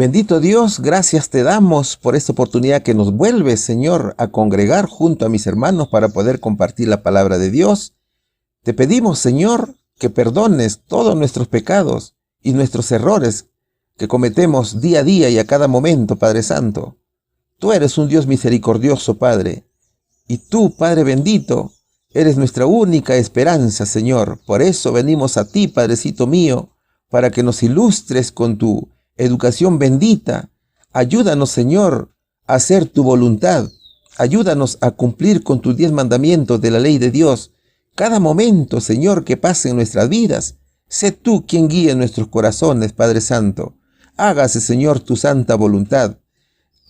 Bendito Dios, gracias te damos por esta oportunidad que nos vuelves, Señor, a congregar junto a mis hermanos para poder compartir la palabra de Dios. Te pedimos, Señor, que perdones todos nuestros pecados y nuestros errores que cometemos día a día y a cada momento, Padre Santo. Tú eres un Dios misericordioso, Padre, y tú, Padre bendito, eres nuestra única esperanza, Señor. Por eso venimos a ti, Padrecito mío, para que nos ilustres con tu educación bendita. Ayúdanos, Señor, a hacer tu voluntad. Ayúdanos a cumplir con tus 10 mandamientos de la ley de Dios. Cada momento, Señor, que pase en nuestras vidas, sé tú quien guíe nuestros corazones, Padre Santo. Hágase, Señor, tu santa voluntad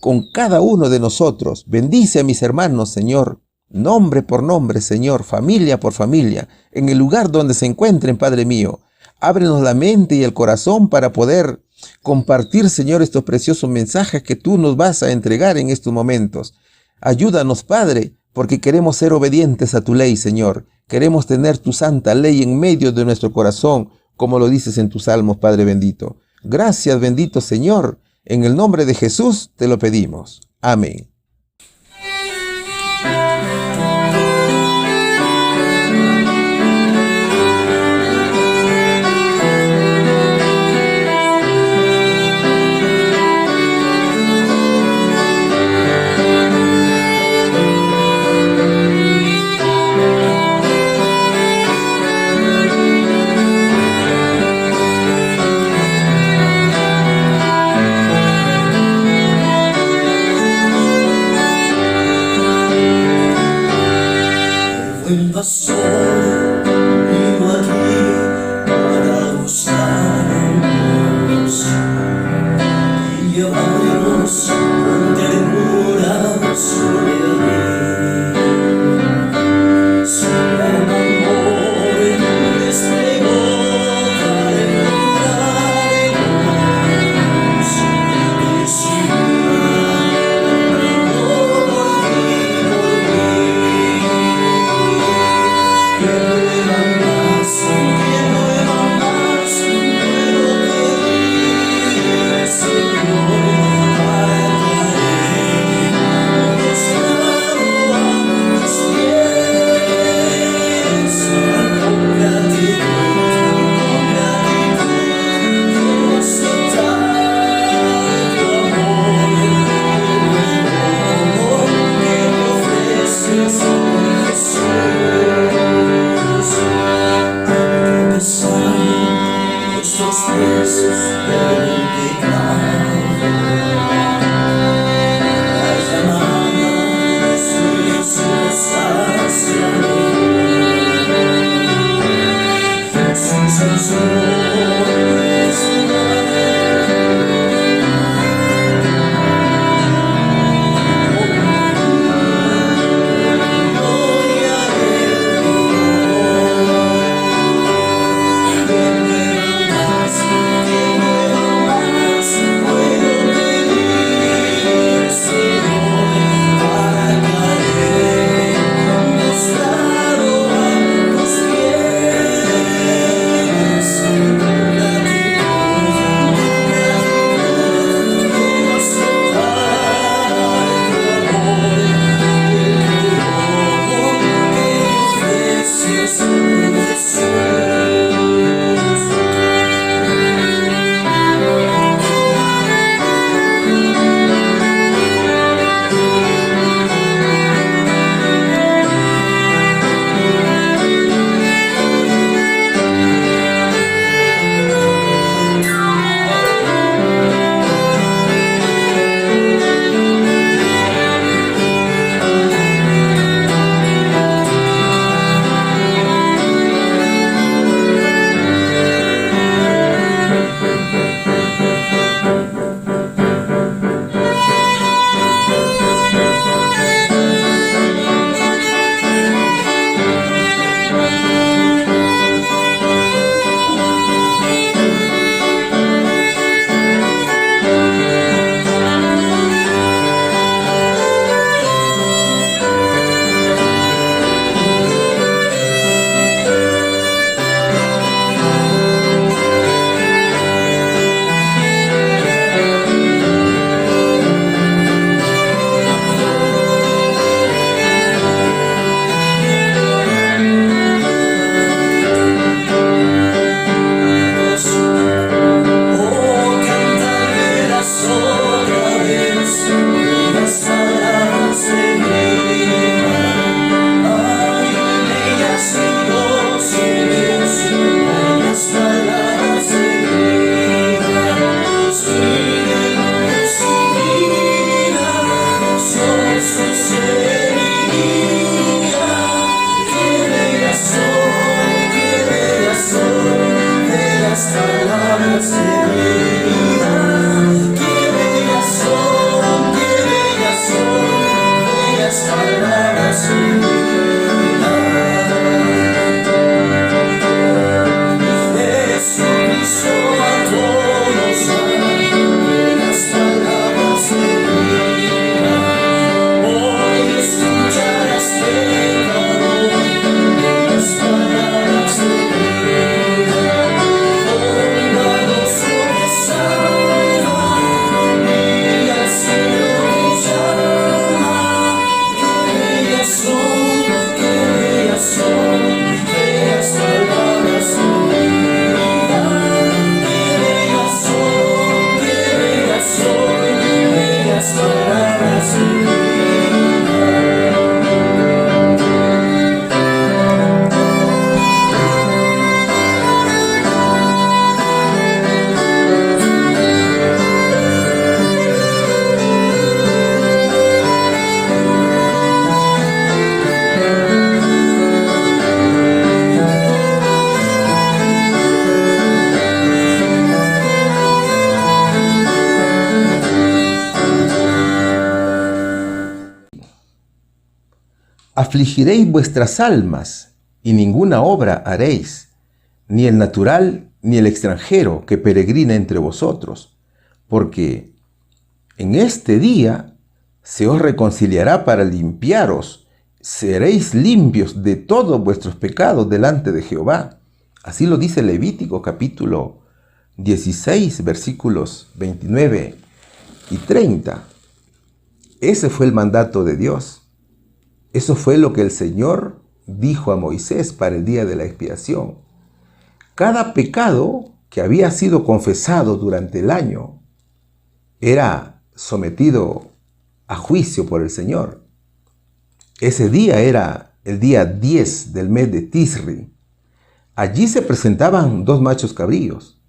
con cada uno de nosotros. Bendice a mis hermanos, Señor, nombre por nombre, Señor, familia por familia, en el lugar donde se encuentren, Padre mío. Ábrenos la mente y el corazón para poder compartir, Señor, estos preciosos mensajes que tú nos vas a entregar en estos momentos. Ayúdanos, Padre, porque queremos ser obedientes a tu ley, Señor. Queremos tener tu santa ley en medio de nuestro corazón, como lo dices en tus salmos, Padre bendito. Gracias, bendito Señor. En el nombre de Jesús te lo pedimos. Amén. Pasó, vino aquí para buscarnos y llevarnos con ternura sobre él. Su gran amor desplegó para encontrarnos y su afligiréis vuestras almas, y ninguna obra haréis, ni el natural ni el extranjero que peregrina entre vosotros, porque en este día se os reconciliará para limpiaros, seréis limpios de todos vuestros pecados delante de Jehová. Así lo dice Levítico capítulo 16, versículos 29 y 30. Ese fue el mandato de Dios. Eso fue lo que el Señor dijo a Moisés para el día de la expiación. Cada pecado que había sido confesado durante el año era sometido a juicio por el Señor. Ese día era el día 10 del mes de Tisri. Allí se presentaban dos machos cabríos,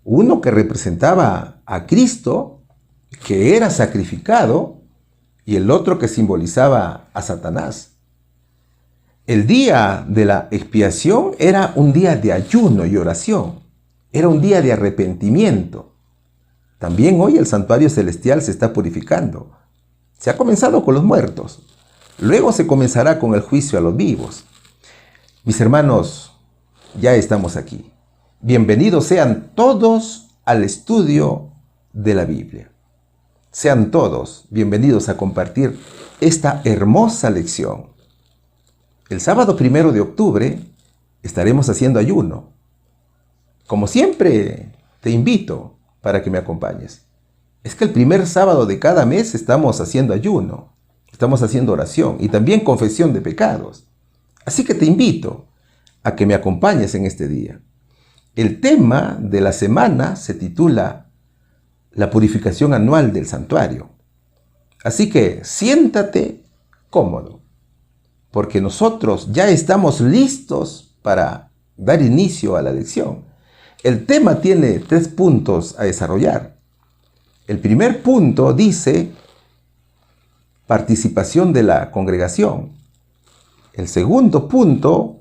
uno que representaba a Cristo, que era sacrificado, y el otro que simbolizaba a Satanás. El día de la expiación era un día de ayuno y oración, era un día de arrepentimiento. También hoy el santuario celestial se está purificando. Se ha comenzado con los muertos, luego se comenzará con el juicio a los vivos. Mis hermanos, ya estamos aquí. Bienvenidos sean todos al estudio de la Biblia. Sean todos bienvenidos a compartir esta hermosa lección. El sábado 1 de octubre estaremos haciendo ayuno. Como siempre, te invito para que me acompañes. Es que el primer sábado de cada mes estamos haciendo ayuno, estamos haciendo oración y también confesión de pecados. Así que te invito a que me acompañes en este día. El tema de la semana se titula La purificación anual del santuario. Así que siéntate cómodo, porque nosotros ya estamos listos para dar inicio a la lección. El tema tiene 3 puntos a desarrollar. El primer punto dice participación de la congregación. El segundo punto,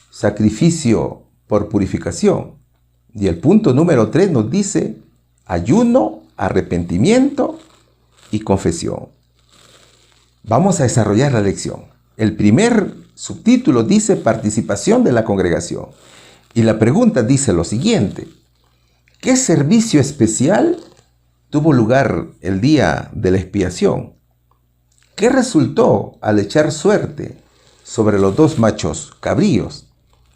sacrificio por purificación. Y el punto número 3 nos dice ayuno, arrepentimiento y confesión. Vamos a desarrollar la lección. El primer subtítulo dice participación de la congregación. Y la pregunta dice lo siguiente: ¿qué servicio especial tuvo lugar el día de la expiación? ¿Qué resultó al echar suerte sobre los 2 machos cabríos?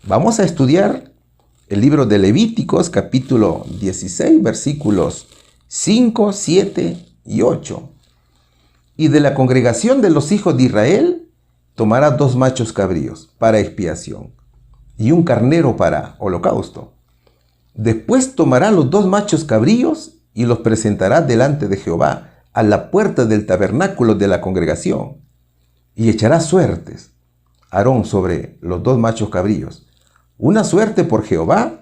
Vamos a estudiar el libro de Levíticos, capítulo 16, versículos 5, 7 y 8. Y de la congregación de los hijos de Israel tomará 2 machos cabríos para expiación y un carnero para holocausto. Después tomará los 2 machos cabríos y los presentará delante de Jehová a la puerta del tabernáculo de la congregación. Y echará suertes Aarón sobre los 2 machos cabríos, una suerte por Jehová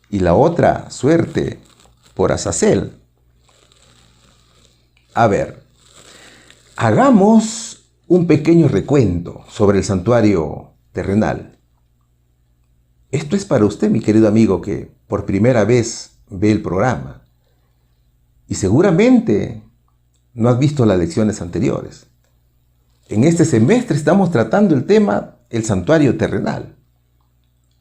y la otra suerte por Azazel. A ver, hagamos un pequeño recuento sobre el santuario terrenal. Esto es para usted, mi querido amigo, que por primera vez ve el programa. Y seguramente no has visto las lecciones anteriores. En este semestre estamos tratando el tema el santuario terrenal.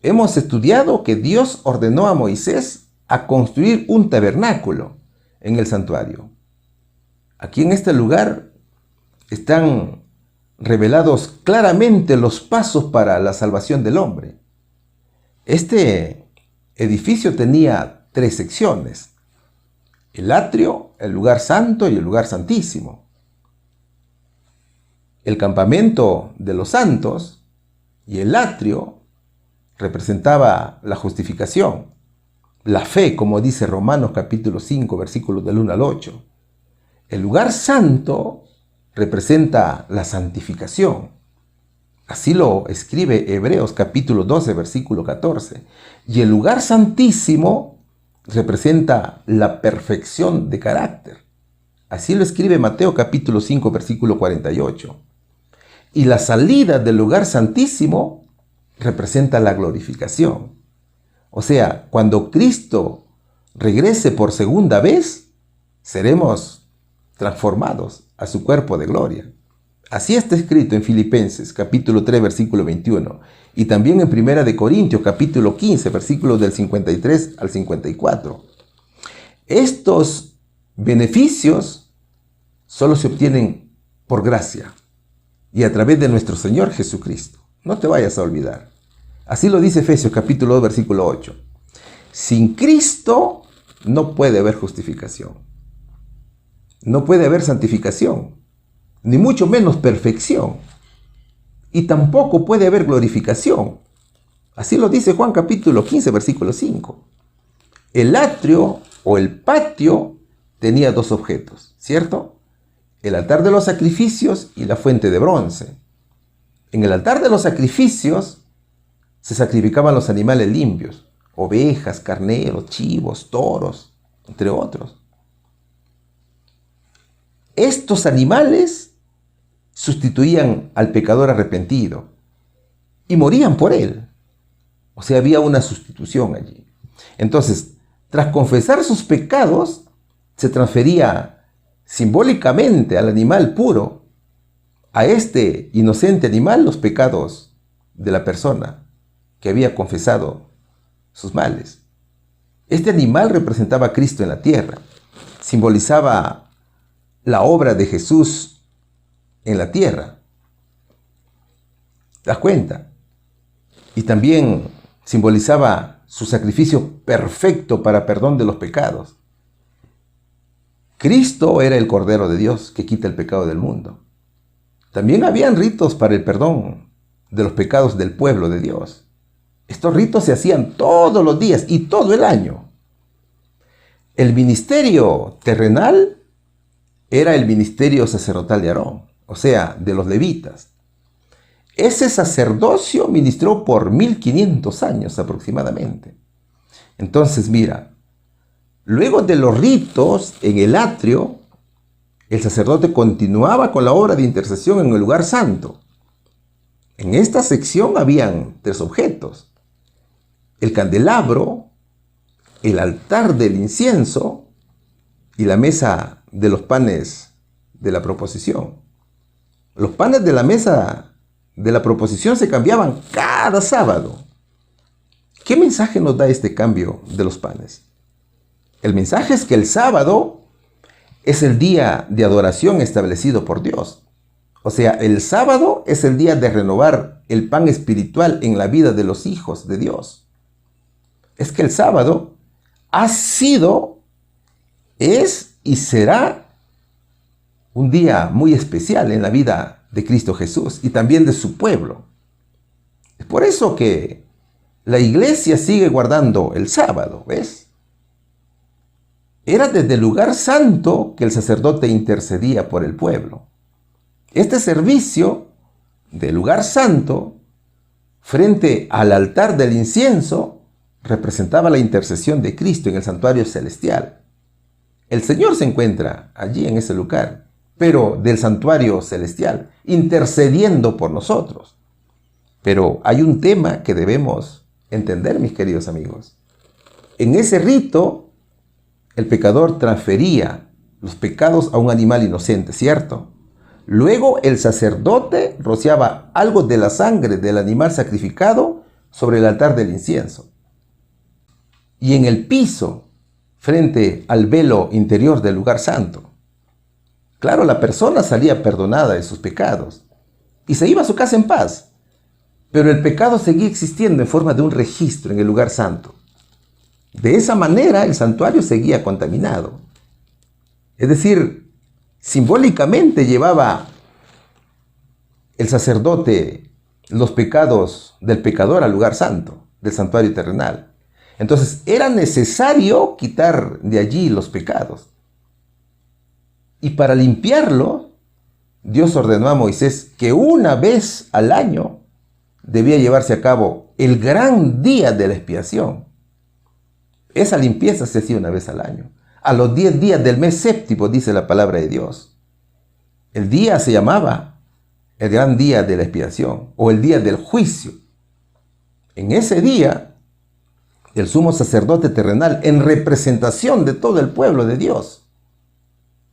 Hemos estudiado que Dios ordenó a Moisés a construir un tabernáculo en el santuario. Aquí en este lugar están revelados claramente los pasos para la salvación del hombre. Este edificio tenía 3 secciones: el atrio, el lugar santo y el lugar santísimo. El campamento de los santos y el atrio representaba la justificación, la fe, como dice Romanos capítulo 5, versículos del 1 al 8. El lugar santo representa la santificación. Así lo escribe Hebreos capítulo 12, versículo 14. Y el lugar santísimo representa la perfección de carácter. Así lo escribe Mateo capítulo 5, versículo 48. Y la salida del lugar santísimo representa la glorificación. O sea, cuando Cristo regrese por segunda vez, seremos transformados a su cuerpo de gloria. Así está escrito en Filipenses, capítulo 3, versículo 21, y también en Primera de Corintios, capítulo 15, versículos del 53 al 54. Estos beneficios solo se obtienen por gracia y a través de nuestro Señor Jesucristo. No te vayas a olvidar. Así lo dice Efesios, capítulo 2, versículo 8. Sin Cristo no puede haber justificación. No puede haber santificación, ni mucho menos perfección. Y tampoco puede haber glorificación. Así lo dice Juan capítulo 15, versículo 5. El atrio o el patio tenía dos objetos, ¿cierto? El altar de los sacrificios y la fuente de bronce. En el altar de los sacrificios se sacrificaban los animales limpios, ovejas, carneros, chivos, toros, entre otros. Estos animales sustituían al pecador arrepentido y morían por él. O sea, había una sustitución allí. Entonces, tras confesar sus pecados, se transfería simbólicamente al animal puro, a este inocente animal, los pecados de la persona que había confesado sus males. Este animal representaba a Cristo en la tierra, simbolizaba la obra de Jesús en la tierra. ¿Te das cuenta? Y también simbolizaba su sacrificio perfecto para perdón de los pecados. Cristo era el Cordero de Dios que quita el pecado del mundo. También habían ritos para el perdón de los pecados del pueblo de Dios. Estos ritos se hacían todos los días y todo el año. El ministerio terrenal era el ministerio sacerdotal de Aarón, o sea, de los levitas. Ese sacerdocio ministró por 1500 años aproximadamente. Entonces, mira, luego de los ritos en el atrio, el sacerdote continuaba con la obra de intercesión en el lugar santo. En esta sección habían tres objetos: el candelabro, el altar del incienso y la mesa de los panes de la proposición. Los panes de la mesa de la proposición se cambiaban cada sábado. ¿Qué mensaje nos da este cambio de los panes? El mensaje es que el sábado es el día de adoración establecido por Dios. O sea, el sábado es el día de renovar el pan espiritual en la vida de los hijos de Dios. Es que el sábado ha sido, es y será un día muy especial en la vida de Cristo Jesús y también de su pueblo. Es por eso que la iglesia sigue guardando el sábado, ¿ves? Era desde el lugar santo que el sacerdote intercedía por el pueblo. Este servicio del lugar santo frente al altar del incienso representaba la intercesión de Cristo en el santuario celestial. El Señor se encuentra allí en ese lugar, pero del santuario celestial, intercediendo por nosotros. Pero hay un tema que debemos entender, mis queridos amigos. En ese rito, el pecador transfería los pecados a un animal inocente, ¿cierto? Luego el sacerdote rociaba algo de la sangre del animal sacrificado sobre el altar del incienso. Y en el piso, frente al velo interior del lugar santo. Claro, la persona salía perdonada de sus pecados y se iba a su casa en paz. Pero el pecado seguía existiendo en forma de un registro en el lugar santo. De esa manera el santuario seguía contaminado. Es decir, simbólicamente llevaba el sacerdote los pecados del pecador al lugar santo, del santuario terrenal. Entonces era necesario quitar de allí los pecados. Y para limpiarlo, Dios ordenó a Moisés que una vez al año debía llevarse a cabo el gran día de la expiación. Esa limpieza se hacía una vez al año. A los 10 días del mes séptimo, dice la palabra de Dios. El día se llamaba el gran día de la expiación o el día del juicio. En ese día, el sumo sacerdote terrenal, en representación de todo el pueblo de Dios,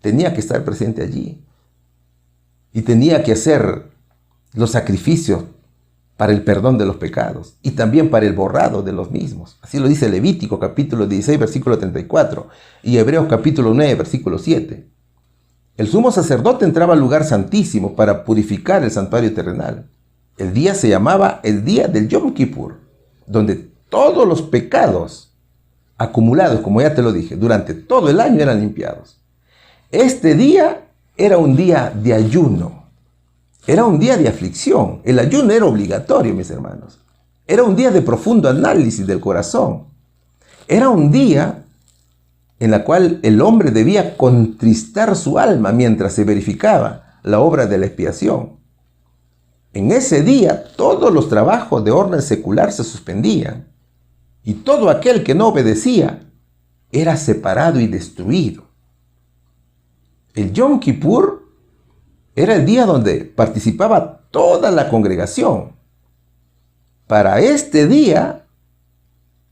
tenía que estar presente allí. y tenía que hacer los sacrificios para el perdón de los pecados y también para el borrado de los mismos. Así lo dice Levítico capítulo 16, versículo 34 y Hebreos capítulo 9, versículo 7. El sumo sacerdote entraba al lugar santísimo para purificar el santuario terrenal. El día se llamaba el día del Yom Kippur, donde todos los pecados acumulados, como ya te lo dije, durante todo el año eran limpiados. Este día era un día de ayuno, era un día de aflicción. El ayuno era obligatorio, mis hermanos. Era un día de profundo análisis del corazón. Era un día en la cual el hombre debía contristar su alma mientras se verificaba la obra de la expiación. En ese día todos los trabajos de orden secular se suspendían y todo aquel que no obedecía era separado y destruido. El Yom Kippur era el día donde participaba toda la congregación. Para este día,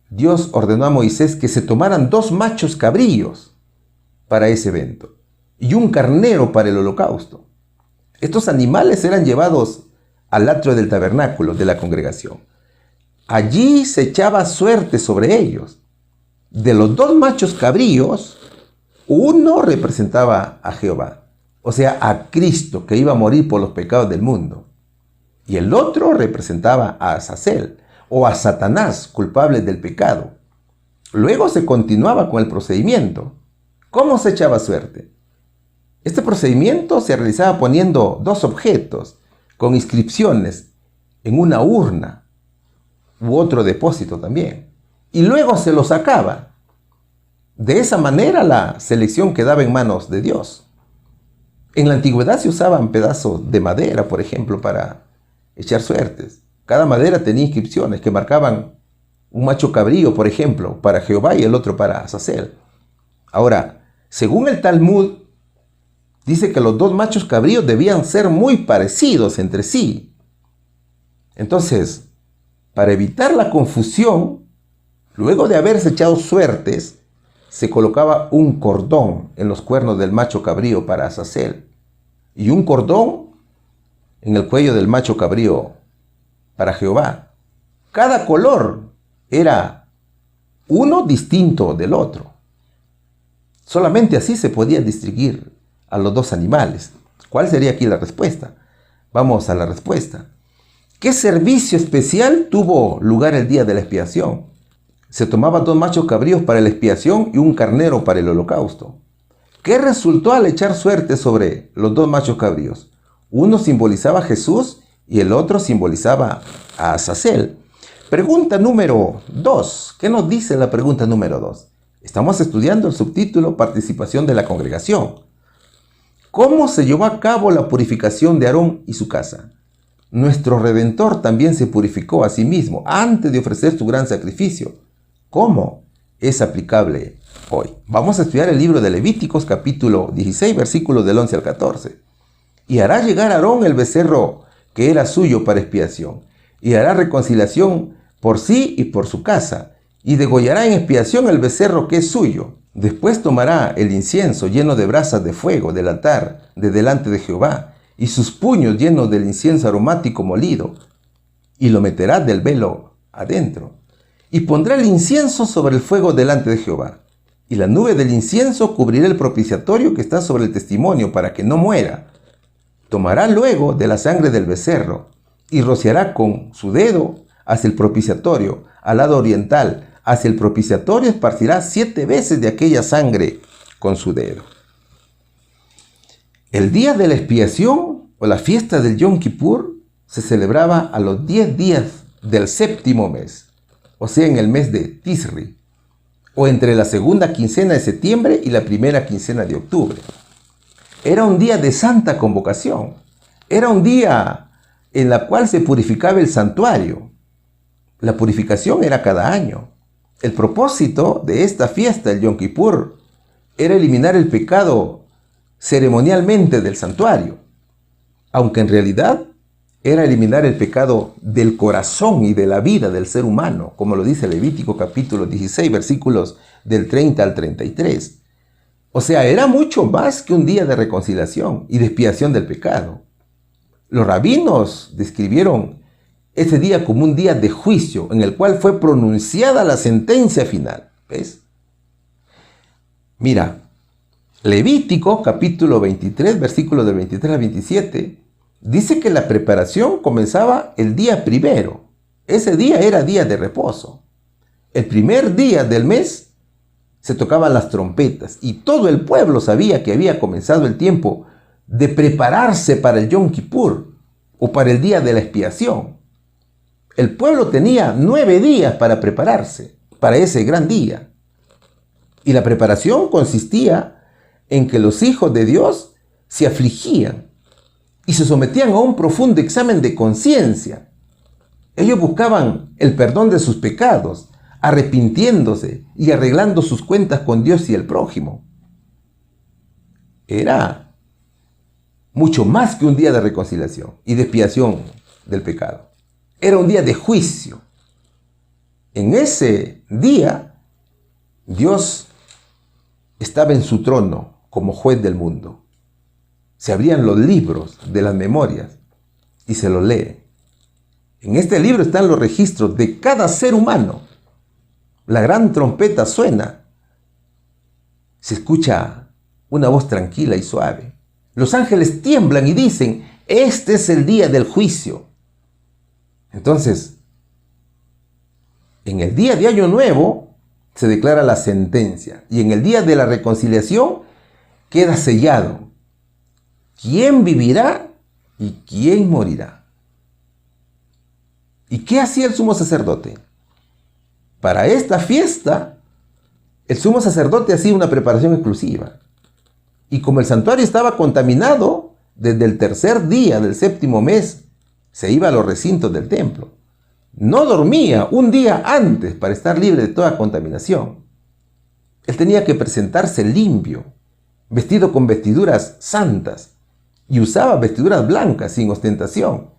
Dios ordenó a Moisés que se tomaran 2 machos cabríos para ese evento y un carnero para el holocausto. Estos animales eran llevados al atrio del tabernáculo de la congregación. Allí se echaba suerte sobre ellos. De los 2 machos cabríos, uno representaba a Jehová, o sea, a Cristo, que iba a morir por los pecados del mundo. Y el otro representaba a Azazel, o a Satanás, culpable del pecado. Luego se continuaba con el procedimiento. ¿Cómo se echaba suerte? Este procedimiento se realizaba poniendo 2 objetos con inscripciones en una urna u otro depósito también. Y luego se los sacaba. De esa manera la selección quedaba en manos de Dios. En la antigüedad se usaban pedazos de madera, por ejemplo, para echar suertes. Cada madera tenía inscripciones que marcaban un macho cabrío, por ejemplo, para Jehová y el otro para Azazel. Ahora, según el Talmud, dice que los 2 machos cabríos debían ser muy parecidos entre sí. Entonces, para evitar la confusión, luego de haberse echado suertes, se colocaba un cordón en los cuernos del macho cabrío para Azazel y un cordón en el cuello del macho cabrío para Jehová. Cada color era uno distinto del otro. Solamente así se podía distinguir a los 2 animales. ¿Cuál sería aquí la respuesta? Vamos a la respuesta. ¿Qué servicio especial tuvo lugar el día de la expiación? Se tomaban 2 machos cabríos para la expiación y un carnero para el holocausto. ¿Qué resultó al echar suerte sobre los 2 machos cabríos? Uno simbolizaba a Jesús y el otro simbolizaba a Azazel. Pregunta número 2. ¿Qué nos dice la pregunta número 2? Estamos estudiando el subtítulo Participación de la congregación. ¿Cómo se llevó a cabo la purificación de Aarón y su casa? Nuestro Redentor también se purificó a sí mismo antes de ofrecer su gran sacrificio. ¿Cómo es aplicable hoy? Vamos a estudiar el libro de Levíticos capítulo 16 versículos del 11 al 14. Y hará llegar a Aarón el becerro que era suyo para expiación, y hará reconciliación por sí y por su casa, y degollará en expiación el becerro que es suyo. Después tomará el incienso lleno de brasas de fuego del altar de delante de Jehová, y sus puños llenos del incienso aromático molido, y lo meterá del velo adentro, y pondrá el incienso sobre el fuego delante de Jehová, y la nube del incienso cubrirá el propiciatorio que está sobre el testimonio para que no muera. Tomará luego de la sangre del becerro, y rociará con su dedo hacia el propiciatorio, al lado oriental, hacia el propiciatorio esparcirá 7 veces de aquella sangre con su dedo. El día de la expiación o la fiesta del Yom Kippur se celebraba a los 10 días del 7º mes, o sea, en el mes de Tisri, o entre la segunda quincena de septiembre y la primera quincena de octubre. Era un día de santa convocación. Era un día en el cual se purificaba el santuario. La purificación era cada año. El propósito de esta fiesta, el Yom Kippur, era eliminar el pecado ceremonialmente del santuario, aunque en realidad era eliminar el pecado del corazón y de la vida del ser humano, como lo dice Levítico capítulo 16, versículos del 30 al 33. O sea, era mucho más que un día de reconciliación y de expiación del pecado. Los rabinos describieron ese día como un día de juicio en el cual fue pronunciada la sentencia final. ¿Ves? Mira, Levítico capítulo 23, versículos del 23 al 27, dice que la preparación comenzaba el día primero. Ese día era día de reposo. El primer día del mes se tocaban las trompetas y todo el pueblo sabía que había comenzado el tiempo de prepararse para el Yom Kippur o para el día de la expiación. El pueblo tenía 9 días para prepararse para ese gran día. Y la preparación consistía en que los hijos de Dios se afligían y se sometían a un profundo examen de conciencia. Ellos buscaban el perdón de sus pecados, arrepintiéndose y arreglando sus cuentas con Dios y el prójimo. Era mucho más que un día de reconciliación y de expiación del pecado. Era un día de juicio. En ese día, Dios estaba en su trono como juez del mundo. Se abrían los libros de las memorias y se los lee. En este libro están los registros de cada ser humano. La gran trompeta suena. Se escucha una voz tranquila y suave. Los ángeles tiemblan y dicen, este es el día del juicio. Entonces, en el día de Año Nuevo se declara la sentencia y en el día de la reconciliación queda sellado quién vivirá y quién morirá. ¿Y qué hacía el sumo sacerdote? Para esta fiesta, el sumo sacerdote hacía una preparación exclusiva. Y como el santuario estaba contaminado, desde el tercer día del 7º mes, se iba a los recintos del templo. No dormía un día antes para estar libre de toda contaminación. Él tenía que presentarse limpio, vestido con vestiduras santas, y usaba vestiduras blancas sin ostentación.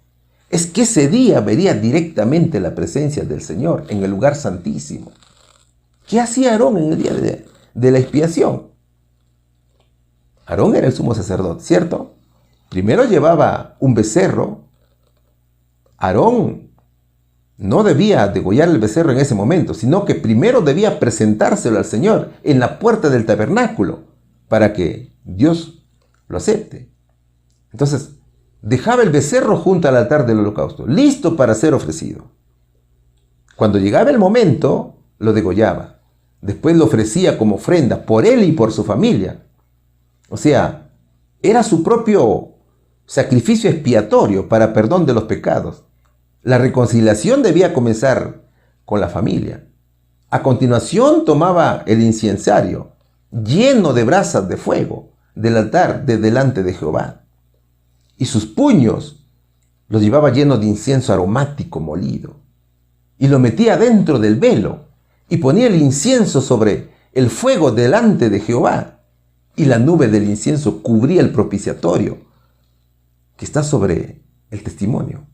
Es que ese día vería directamente la presencia del Señor en el lugar santísimo. ¿Qué hacía Aarón en el día de la expiación? Aarón era el sumo sacerdote, ¿cierto? Primero llevaba un becerro. Aarón no debía degollar el becerro en ese momento, sino que primero debía presentárselo al Señor en la puerta del tabernáculo para que Dios lo acepte. Entonces, dejaba el becerro junto al altar del holocausto, listo para ser ofrecido. Cuando llegaba el momento, lo degollaba. Después lo ofrecía como ofrenda por él y por su familia. O sea, era su propio sacrificio expiatorio para perdón de los pecados. La reconciliación debía comenzar con la familia. A continuación tomaba el incensario lleno de brasas de fuego del altar de delante de Jehová. Y sus puños los llevaba llenos de incienso aromático molido. Y lo metía dentro del velo y ponía el incienso sobre el fuego delante de Jehová. Y la nube del incienso cubría el propiciatorio que está sobre el testimonio.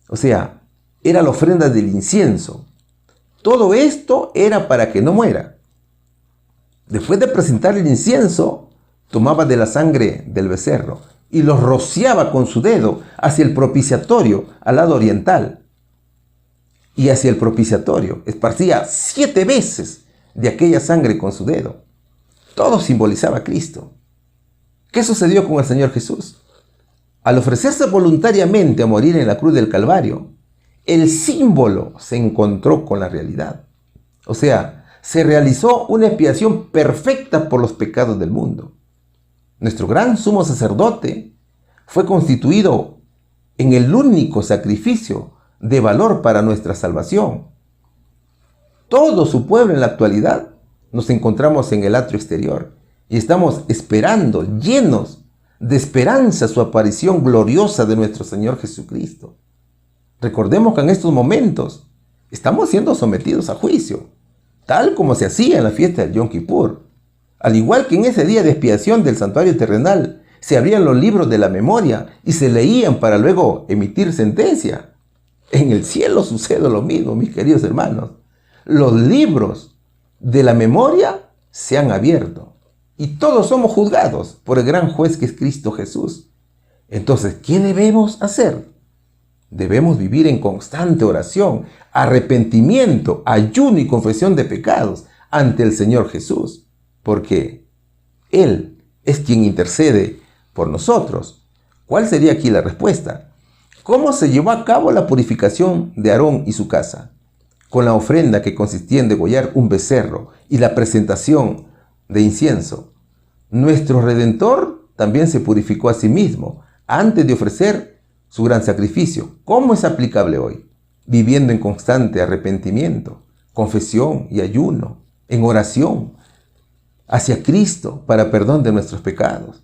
O sea, era la ofrenda del incienso. Todo esto era para que no muera. Después de presentar el incienso, tomaba de la sangre del becerro y los rociaba con su dedo hacia el propiciatorio al lado oriental. Y hacia el propiciatorio esparcía 7 veces de aquella sangre con su dedo. Todo simbolizaba a Cristo. ¿Qué sucedió con el Señor Jesús? Al ofrecerse voluntariamente a morir en la cruz del Calvario, el símbolo se encontró con la realidad. O sea, se realizó una expiación perfecta por los pecados del mundo. Nuestro gran sumo sacerdote fue constituido en el único sacrificio de valor para nuestra salvación. Todo su pueblo en la actualidad nos encontramos en el atrio exterior y estamos esperando, llenos de esperanza, su aparición gloriosa de nuestro Señor Jesucristo. Recordemos que en estos momentos estamos siendo sometidos a juicio, tal como se hacía en la fiesta del Yom Kippur. Al igual que en ese día de expiación del santuario terrenal, se abrían los libros de la memoria y se leían para luego emitir sentencia. En el cielo sucede lo mismo, mis queridos hermanos. Los libros de la memoria se han abierto y todos somos juzgados por el gran juez que es Cristo Jesús. Entonces, ¿qué debemos hacer? Debemos vivir en constante oración, arrepentimiento, ayuno y confesión de pecados ante el Señor Jesús, porque Él es quien intercede por nosotros. ¿Cuál sería aquí la respuesta? ¿Cómo se llevó a cabo la purificación de Aarón y su casa? Con la ofrenda que consistía en degollar un becerro y la presentación de incienso. Nuestro Redentor también se purificó a sí mismo antes de ofrecer su gran sacrificio. ¿Cómo es aplicable hoy? Viviendo en constante arrepentimiento, confesión y ayuno, en oración hacia Cristo para perdón de nuestros pecados.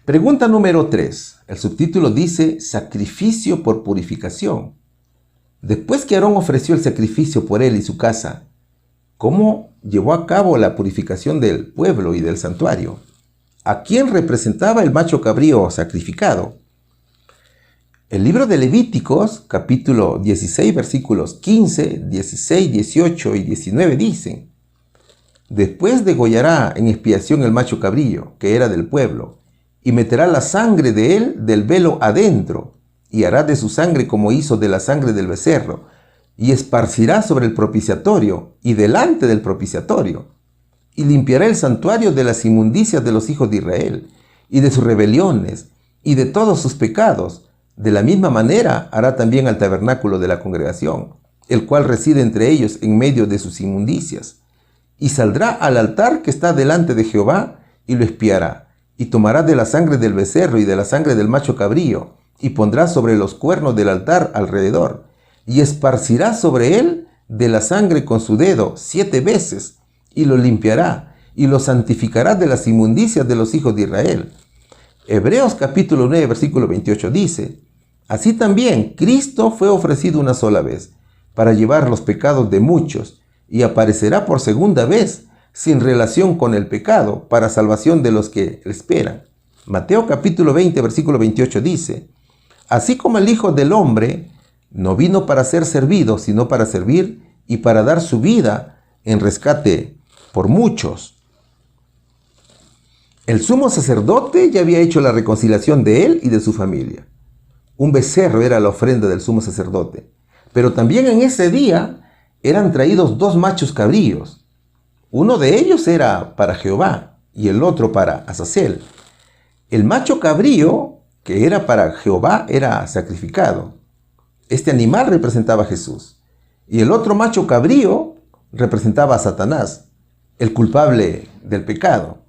Pregunta número 3. El subtítulo dice sacrificio por purificación. Después que Aarón ofreció el sacrificio por él y su casa, ¿cómo llevó a cabo la purificación del pueblo y del santuario? ¿A quién representaba el macho cabrío sacrificado? El libro de Levíticos, capítulo 16, versículos 15, 16, 18 y 19 dicen: Después degollará en expiación el macho cabrío, que era del pueblo, y meterá la sangre de él del velo adentro, y hará de su sangre como hizo de la sangre del becerro, y esparcirá sobre el propiciatorio y delante del propiciatorio, y limpiará el santuario de las inmundicias de los hijos de Israel, y de sus rebeliones, y de todos sus pecados. De la misma manera hará también al tabernáculo de la congregación, el cual reside entre ellos en medio de sus inmundicias. Y saldrá al altar que está delante de Jehová, y lo expiará, y tomará de la sangre del becerro y de la sangre del macho cabrío, y pondrá sobre los cuernos del altar alrededor, y esparcirá sobre él de la sangre con su dedo 7 veces, y lo limpiará, y lo santificará de las inmundicias de los hijos de Israel. Hebreos capítulo 9, versículo 28 dice: Así también Cristo fue ofrecido una sola vez, para llevar los pecados de muchos, y aparecerá por segunda vez, sin relación con el pecado, para salvación de los que le esperan. Mateo capítulo 20, versículo 28 dice: Así como el Hijo del Hombre no vino para ser servido, sino para servir y para dar su vida en rescate por muchos. El sumo sacerdote ya había hecho la reconciliación de él y de su familia. Un becerro era la ofrenda del sumo sacerdote, pero también en ese día eran traídos 2 machos cabríos. Uno de ellos era para Jehová y el otro para Azazel. El macho cabrío, que era para Jehová, era sacrificado. Este animal representaba a Jesús. Y el otro macho cabrío representaba a Satanás, el culpable del pecado.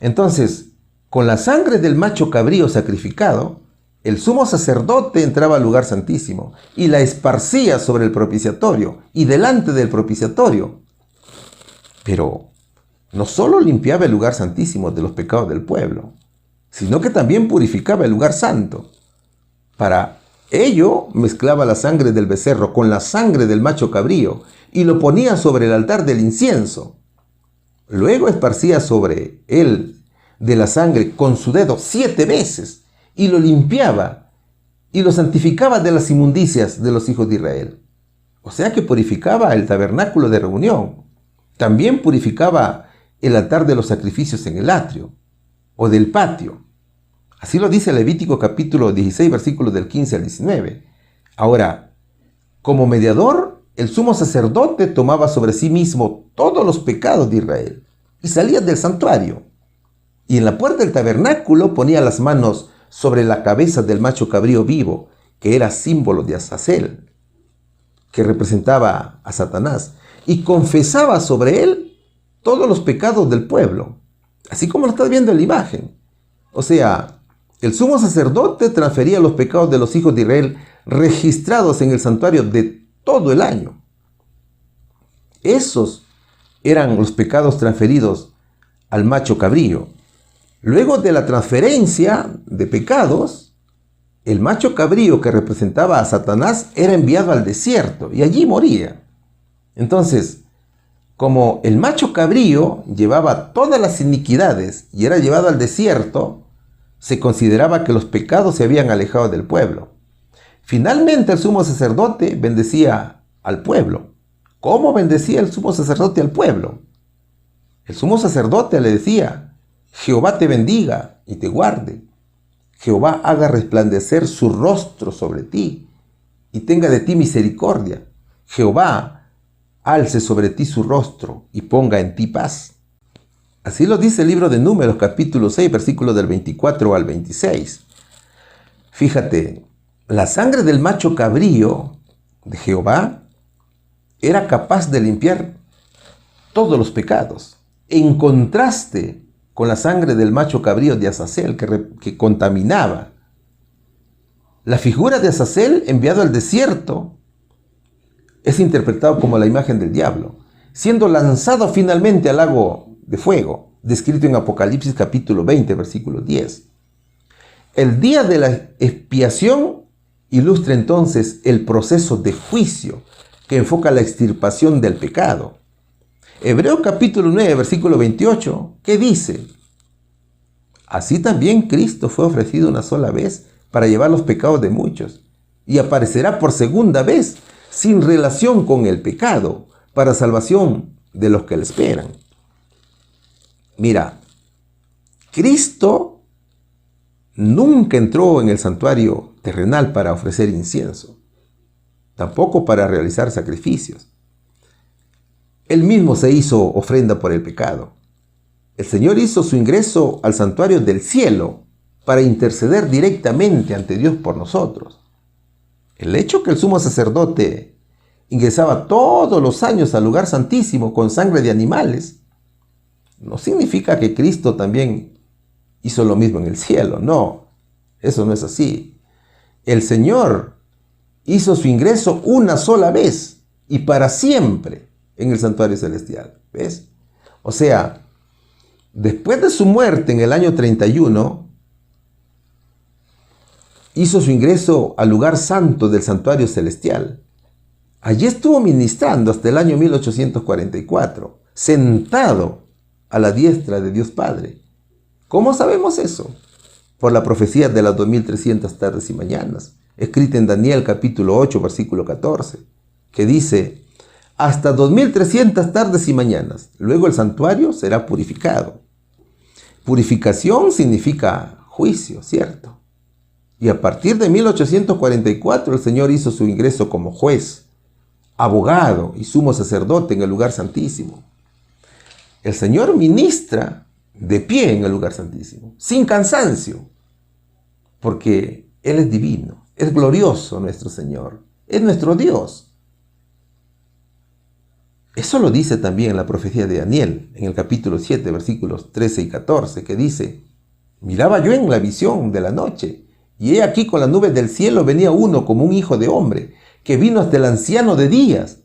Entonces, con la sangre del macho cabrío sacrificado, el sumo sacerdote entraba al lugar santísimo y la esparcía sobre el propiciatorio y delante del propiciatorio. Pero no solo limpiaba el lugar santísimo de los pecados del pueblo, sino que también purificaba el lugar santo. Para ello mezclaba la sangre del becerro con la sangre del macho cabrío y lo ponía sobre el altar del incienso. Luego esparcía sobre él de la sangre con su dedo 7 veces y lo limpiaba y lo santificaba de las inmundicias de los hijos de Israel. O sea que purificaba el tabernáculo de reunión. También purificaba el altar de los sacrificios en el atrio o del patio. Así lo dice Levítico capítulo 16, versículos del 15 al 19. Ahora, como mediador, el sumo sacerdote tomaba sobre sí mismo todos los pecados de Israel y salía del santuario. Y en la puerta del tabernáculo ponía las manos sobre la cabeza del macho cabrío vivo, que era símbolo de Azazel, que representaba a Satanás, y confesaba sobre él todos los pecados del pueblo, así como lo estás viendo en la imagen. O sea, el sumo sacerdote transfería los pecados de los hijos de Israel registrados en el santuario de todo el año. Esos eran los pecados transferidos al macho cabrío. Luego de la transferencia de pecados, el macho cabrío que representaba a Satanás era enviado al desierto y allí moría. Entonces, como el macho cabrío llevaba todas las iniquidades y era llevado al desierto, se consideraba que los pecados se habían alejado del pueblo. Finalmente el sumo sacerdote bendecía al pueblo. ¿Cómo bendecía el sumo sacerdote al pueblo? El sumo sacerdote le decía: Jehová te bendiga y te guarde. Jehová haga resplandecer su rostro sobre ti y tenga de ti misericordia. Jehová alce sobre ti su rostro y ponga en ti paz. Así lo dice el libro de Números, capítulo 6, versículos del 24 al 26. Fíjate, la sangre del macho cabrío de Jehová era capaz de limpiar todos los pecados, en contraste con la sangre del macho cabrío de Azazel que contaminaba. La figura de Azazel enviado al desierto es interpretado como la imagen del diablo, siendo lanzado finalmente al lago de fuego, descrito en Apocalipsis capítulo 20, versículo 10. El día de la expiación ilustra entonces el proceso de juicio que enfoca la extirpación del pecado. Hebreos capítulo 9, versículo 28, ¿qué dice? Así también Cristo fue ofrecido una sola vez para llevar los pecados de muchos, y aparecerá por segunda vez sin relación con el pecado, para salvación de los que le esperan. Mira, Cristo nunca entró en el santuario terrenal para ofrecer incienso, tampoco para realizar sacrificios. Él mismo se hizo ofrenda por el pecado. El Señor hizo su ingreso al santuario del cielo para interceder directamente ante Dios por nosotros. El hecho que el sumo sacerdote ingresaba todos los años al lugar santísimo con sangre de animales no significa que Cristo también hizo lo mismo en el cielo. No, eso no es así. El Señor hizo su ingreso una sola vez y para siempre en el santuario celestial. ¿Ves? O sea, después de su muerte en el año 31, hizo su ingreso al lugar santo del santuario celestial. Allí estuvo ministrando hasta el año 1844, sentado a la diestra de Dios Padre. ¿Cómo sabemos eso? Por la profecía de las 2300 tardes y mañanas, escrita en Daniel capítulo 8, versículo 14, que dice: hasta 2300 tardes y mañanas, luego el santuario será purificado. Purificación significa juicio, ¿cierto? Y a partir de 1844 el Señor hizo su ingreso como juez, abogado y sumo sacerdote en el lugar santísimo. El Señor ministra de pie en el lugar santísimo, sin cansancio, porque Él es divino, es glorioso nuestro Señor, es nuestro Dios. Eso lo dice también la profecía de Daniel, en el capítulo 7, versículos 13 y 14, que dice: miraba yo en la visión de la noche, y he aquí con las nubes del cielo venía uno como un hijo de hombre, que vino hasta el anciano de días,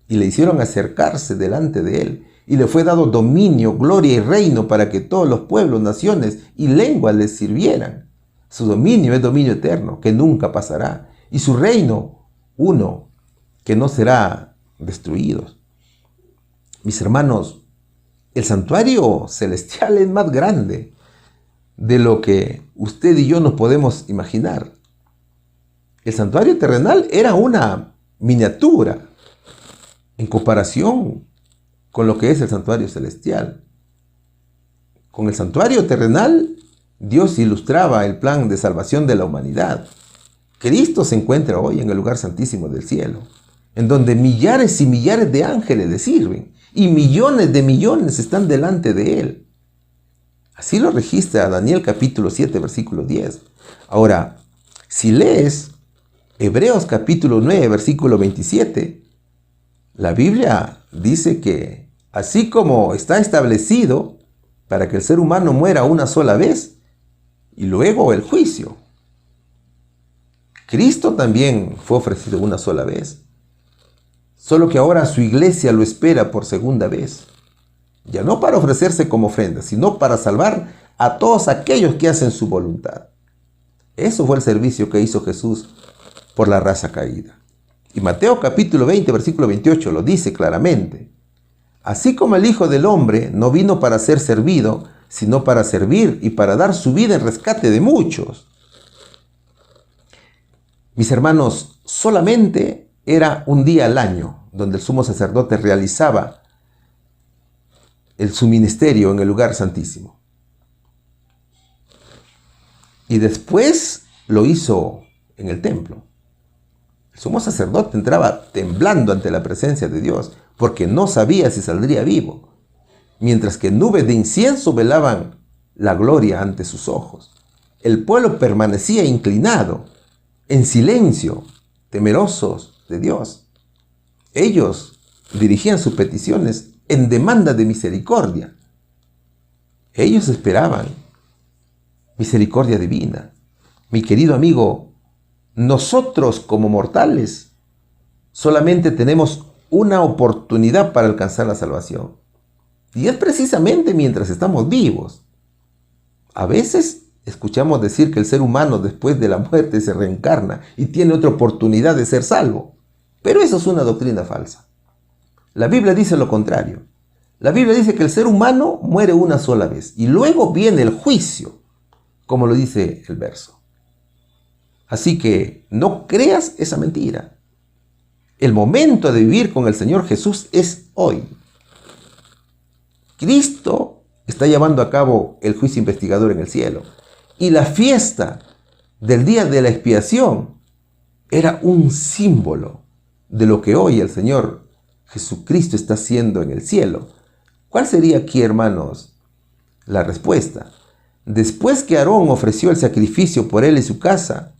y le hicieron acercarse delante de él, y le fue dado dominio, gloria y reino para que todos los pueblos, naciones y lenguas le sirvieran. Su dominio es dominio eterno, que nunca pasará, y su reino uno, que no será destruido. Mis hermanos, el santuario celestial es más grande de lo que usted y yo nos podemos imaginar. El santuario terrenal era una miniatura en comparación con lo que es el santuario celestial. Con el santuario terrenal, Dios ilustraba el plan de salvación de la humanidad. Cristo se encuentra hoy en el lugar santísimo del cielo, en donde millares y millares de ángeles le sirven y millones de millones están delante de él. Así lo registra Daniel capítulo 7, versículo 10. Ahora, si lees Hebreos capítulo 9, versículo 27, la Biblia dice que así como está establecido para que el ser humano muera una sola vez y luego el juicio, Cristo también fue ofrecido una sola vez. Solo que ahora su iglesia lo espera por segunda vez. Ya no para ofrecerse como ofrenda, sino para salvar a todos aquellos que hacen su voluntad. Eso fue el servicio que hizo Jesús por la raza caída. Y Mateo capítulo 20, versículo 28 lo dice claramente. Así como el Hijo del Hombre no vino para ser servido, sino para servir y para dar su vida en rescate de muchos. Mis hermanos, solamente era un día al año donde el sumo sacerdote realizaba su ministerio en el lugar santísimo. y después lo hizo en el templo. El sumo sacerdote entraba temblando ante la presencia de Dios porque no sabía si saldría vivo, mientras que nubes de incienso velaban la gloria ante sus ojos. El pueblo permanecía inclinado, en silencio, temerosos de Dios. Ellos dirigían sus peticiones en demanda de misericordia. Ellos esperaban misericordia divina. Mi querido amigo, nosotros como mortales solamente tenemos una oportunidad para alcanzar la salvación. Y es precisamente mientras estamos vivos. A veces escuchamos decir que el ser humano después de la muerte se reencarna y tiene otra oportunidad de ser salvo. Pero eso es una doctrina falsa. La Biblia dice lo contrario. La Biblia dice que el ser humano muere una sola vez y luego viene el juicio, como lo dice el verso. Así que no creas esa mentira. El momento de vivir con el Señor Jesús es hoy. Cristo está llevando a cabo el juicio investigador en el cielo. Y la fiesta del día de la expiación era un símbolo de lo que hoy el Señor Jesucristo está haciendo en el cielo. ¿Cuál sería aquí, hermanos, la respuesta? Después que Aarón ofreció el sacrificio por él y su casa,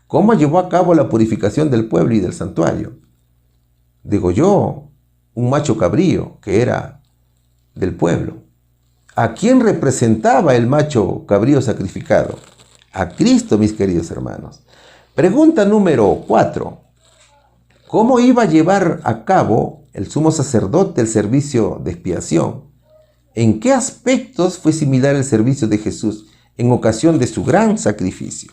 ¿cómo llevó a cabo la purificación del pueblo y del santuario? Degolló un macho cabrío que era del pueblo. ¿A quién representaba el macho cabrío sacrificado? A Cristo, mis queridos hermanos. Pregunta número 4. ¿Cómo iba a llevar a cabo el sumo sacerdote el servicio de expiación? ¿En qué aspectos fue similar el servicio de Jesús en ocasión de su gran sacrificio?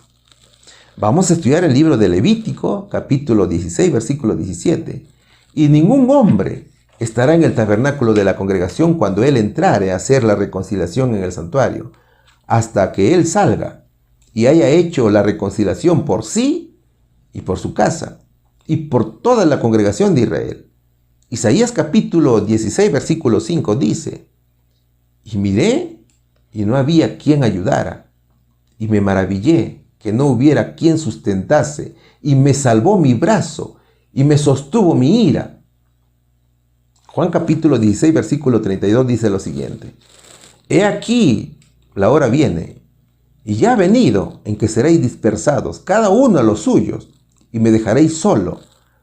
Vamos a estudiar el libro de Levítico, capítulo 16, versículo 17. Y ningún hombre estará en el tabernáculo de la congregación cuando él entrare a hacer la reconciliación en el santuario, hasta que él salga y haya hecho la reconciliación por sí y por su casa, y por toda la congregación de Israel. Isaías capítulo 16, versículo 5 dice: y miré, y no había quien ayudara, y me maravillé que no hubiera quien sustentase, y me salvó mi brazo, y me sostuvo mi ira. Juan capítulo 16, versículo 32 dice lo siguiente: he aquí, la hora viene, y ya ha venido, en que seréis dispersados, cada uno a los suyos, y me dejaréis solo,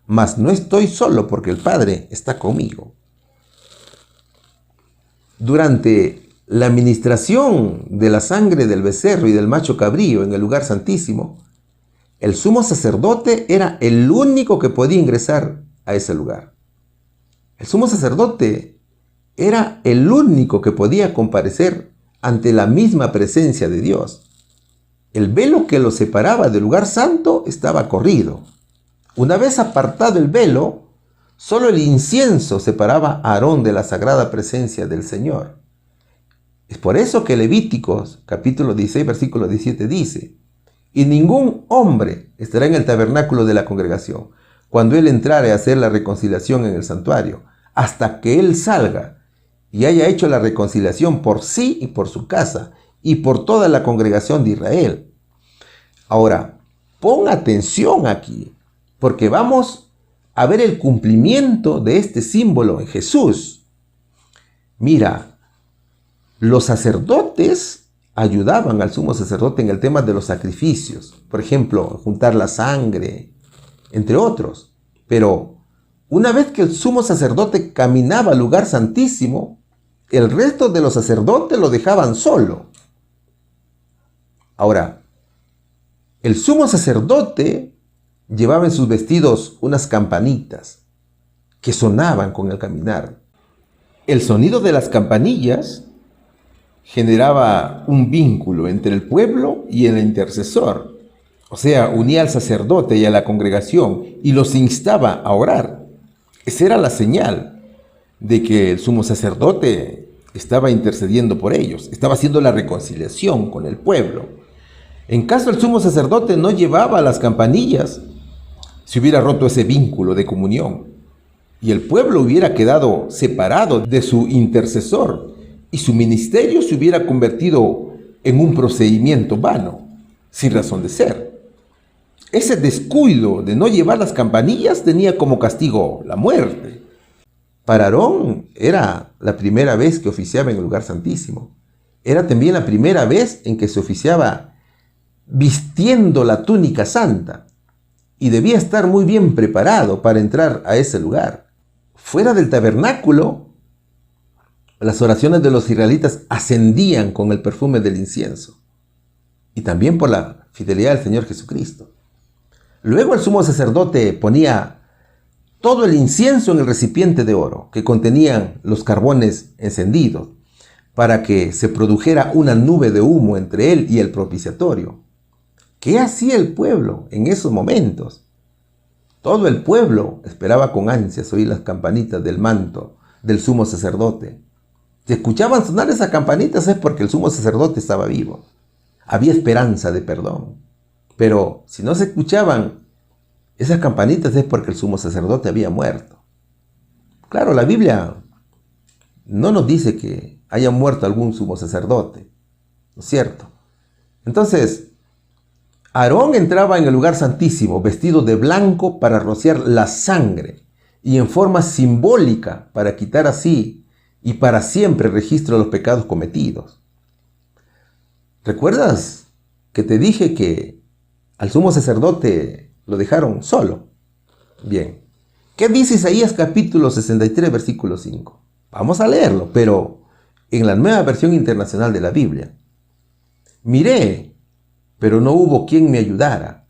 mas no estoy solo, porque el Padre está conmigo. Durante la administración de la sangre del becerro y del macho cabrío en el lugar santísimo, el sumo sacerdote era el único que podía ingresar a ese lugar. El sumo sacerdote era el único que podía comparecer ante la misma presencia de Dios. El velo que lo separaba del lugar santo estaba corrido. Una vez apartado el velo, solo el incienso separaba a Aarón de la sagrada presencia del Señor. Es por eso que Levíticos, capítulo 16, versículo 17 dice: y ningún hombre estará en el tabernáculo de la congregación cuando él entrare a hacer la reconciliación en el santuario, hasta que él salga y haya hecho la reconciliación por sí y por su casa y por toda la congregación de Israel. Ahora, pon atención aquí, porque vamos a ver el cumplimiento de este símbolo en Jesús. Mira, los sacerdotes ayudaban al sumo sacerdote en el tema de los sacrificios, por ejemplo, juntar la sangre, entre otros. Pero una vez que el sumo sacerdote caminaba al lugar santísimo, el resto de los sacerdotes lo dejaban solo. Ahora, el sumo sacerdote llevaba en sus vestidos unas campanitas que sonaban con el caminar. El sonido de las campanillas generaba un vínculo entre el pueblo y el intercesor. O sea, unía al sacerdote y a la congregación y los instaba a orar. Esa era la señal de que el sumo sacerdote estaba intercediendo por ellos, estaba haciendo la reconciliación con el pueblo. En caso el sumo sacerdote no llevaba las campanillas, se hubiera roto ese vínculo de comunión y el pueblo hubiera quedado separado de su intercesor y su ministerio se hubiera convertido en un procedimiento vano. sin razón de ser. Ese descuido de no llevar las campanillas tenía como castigo la muerte. Para Aarón era la primera vez que oficiaba en el lugar santísimo. Era también la primera vez en que se oficiaba vistiendo la túnica santa y debía estar muy bien preparado para entrar a ese lugar. Fuera del tabernáculo, las oraciones de los israelitas ascendían con el perfume del incienso y también por la fidelidad del Señor Jesucristo. Luego el sumo sacerdote ponía todo el incienso en el recipiente de oro que contenían los carbones encendidos para que se produjera una nube de humo entre él y el propiciatorio. ¿Qué hacía el pueblo en esos momentos? Todo el pueblo esperaba con ansias oír las campanitas del manto del sumo sacerdote. Si escuchaban sonar esas campanitas es porque el sumo sacerdote estaba vivo. Había esperanza de perdón. Pero si no se escuchaban esas campanitas es porque el sumo sacerdote había muerto. Claro, la Biblia no nos dice que haya muerto algún sumo sacerdote, ¿no es cierto? Entonces, Aarón entraba en el lugar santísimo vestido de blanco para rociar la sangre y en forma simbólica para quitar así y para siempre el registro de los pecados cometidos. ¿Recuerdas que te dije que al sumo sacerdote lo dejaron solo? Bien, ¿qué dice Isaías capítulo 63 versículo 5? Vamos a leerlo, pero en la Nueva Versión Internacional de la Biblia. Miré, pero no hubo quien me ayudara.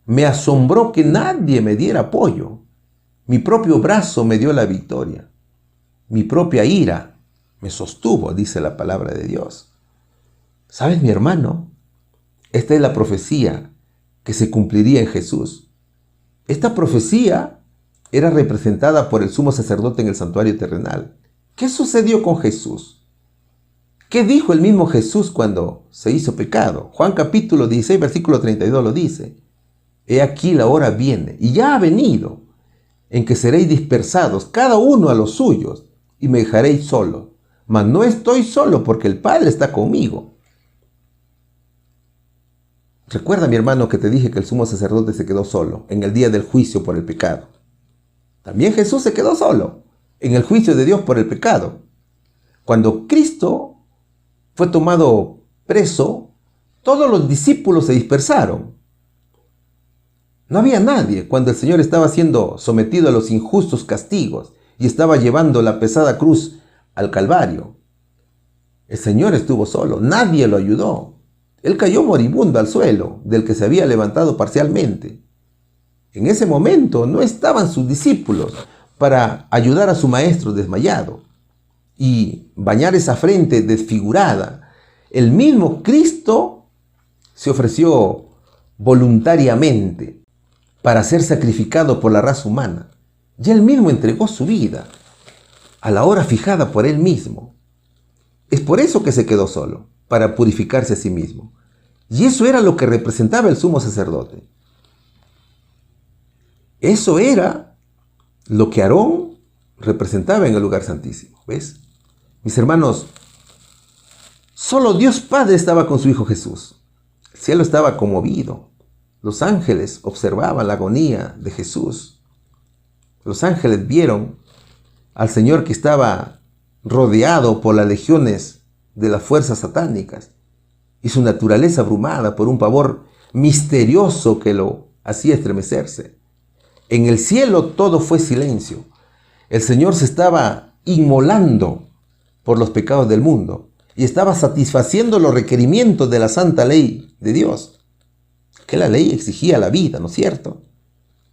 Me asombró que nadie me diera apoyo. Mi propio brazo me dio la victoria. Mi propia ira me sostuvo, dice la palabra de Dios. ¿Sabes, mi hermano? Esta es la profecía que se cumpliría en Jesús. Esta profecía era representada por el sumo sacerdote en el santuario terrenal. ¿Qué sucedió con Jesús? ¿Qué dijo el mismo Jesús cuando se hizo pecado? Juan capítulo 16, versículo 32 lo dice. He aquí la hora viene, y ya ha venido, en que seréis dispersados, cada uno a los suyos, y me dejaréis solo. Mas no estoy solo, porque el Padre está conmigo. Recuerda, mi hermano, que te dije que el sumo sacerdote se quedó solo en el día del juicio por el pecado. También Jesús se quedó solo en el juicio de Dios por el pecado. Cuando Cristo fue tomado preso, todos los discípulos se dispersaron. No había nadie cuando el Señor estaba siendo sometido a los injustos castigos y estaba llevando la pesada cruz al Calvario. El Señor estuvo solo, nadie lo ayudó. Él cayó moribundo al suelo, del que se había levantado parcialmente. En ese momento no estaban sus discípulos para ayudar a su maestro desmayado y bañar esa frente desfigurada. El mismo Cristo se ofreció voluntariamente para ser sacrificado por la raza humana. Y él mismo entregó su vida a la hora fijada por él mismo. Es por eso que se quedó solo, para purificarse a sí mismo. Y eso era lo que representaba el sumo sacerdote. Eso era lo que Aarón representaba en el lugar santísimo. ¿Ves? Mis hermanos, solo Dios Padre estaba con su Hijo Jesús. El cielo estaba conmovido. Los ángeles observaban la agonía de Jesús. Los ángeles vieron al Señor que estaba rodeado por las legiones de las fuerzas satánicas y su naturaleza abrumada por un pavor misterioso que lo hacía estremecerse. En el cielo todo fue silencio. El Señor se estaba inmolando por los pecados del mundo y estaba satisfaciendo los requerimientos de la santa ley de Dios. Que la ley exigía la vida, ¿no es cierto?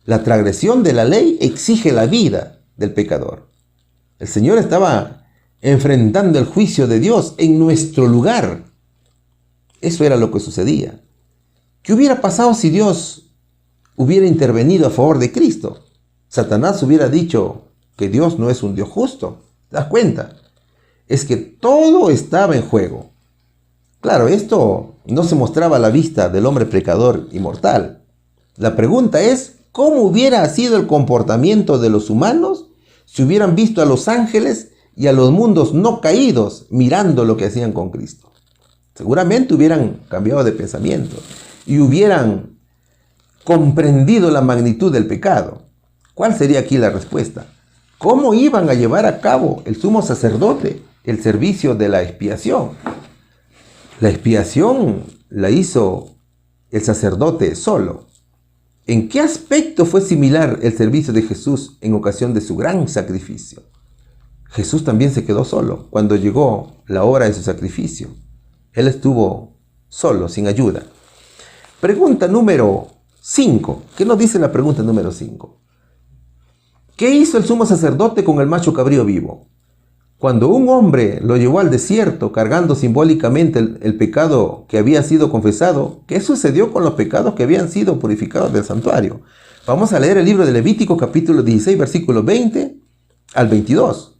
La transgresión de la ley exige la vida del pecador. El Señor estaba enfrentando el juicio de Dios en nuestro lugar. Eso era lo que sucedía. ¿Qué hubiera pasado si Dios hubiera intervenido a favor de Cristo? Satanás hubiera dicho que Dios no es un Dios justo. ¿Te das cuenta? Es que todo estaba en juego. Claro, esto no se mostraba a la vista del hombre pecador y mortal. La pregunta es, ¿cómo hubiera sido el comportamiento de los humanos si hubieran visto a los ángeles y a los mundos no caídos mirando lo que hacían con Cristo? Seguramente hubieran cambiado de pensamiento y hubieran comprendido la magnitud del pecado, ¿cuál sería aquí la respuesta? ¿Cómo iban a llevar a cabo el sumo sacerdote el servicio de la expiación? La expiación la hizo el sacerdote solo. ¿En qué aspecto fue similar el servicio de Jesús en ocasión de su gran sacrificio? Jesús también se quedó solo cuando llegó la hora de su sacrificio. Él estuvo solo, sin ayuda. Pregunta número 5. ¿Qué nos dice la pregunta número 5? ¿Qué hizo el sumo sacerdote con el macho cabrío vivo? Cuando un hombre lo llevó al desierto cargando simbólicamente el pecado que había sido confesado, ¿qué sucedió con los pecados que habían sido purificados del santuario? Vamos a leer el libro de Levítico capítulo 16 versículos 20 al 22.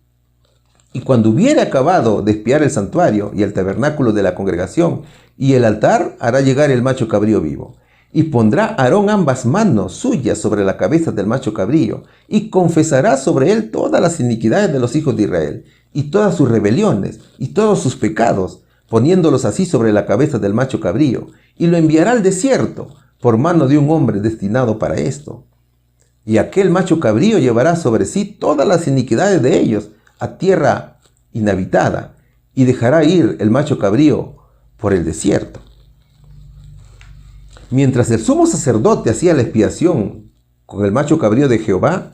Y cuando hubiere acabado de expiar el santuario y el tabernáculo de la congregación y el altar, hará llegar el macho cabrío vivo. Y pondrá Aarón ambas manos suyas sobre la cabeza del macho cabrío, y confesará sobre él todas las iniquidades de los hijos de Israel, y todas sus rebeliones, y todos sus pecados, poniéndolos así sobre la cabeza del macho cabrío, y lo enviará al desierto, por mano de un hombre destinado para esto. Y aquel macho cabrío llevará sobre sí todas las iniquidades de ellos, a tierra inhabitada, y dejará ir el macho cabrío por el desierto. Mientras el sumo sacerdote hacía la expiación con el macho cabrío de Jehová,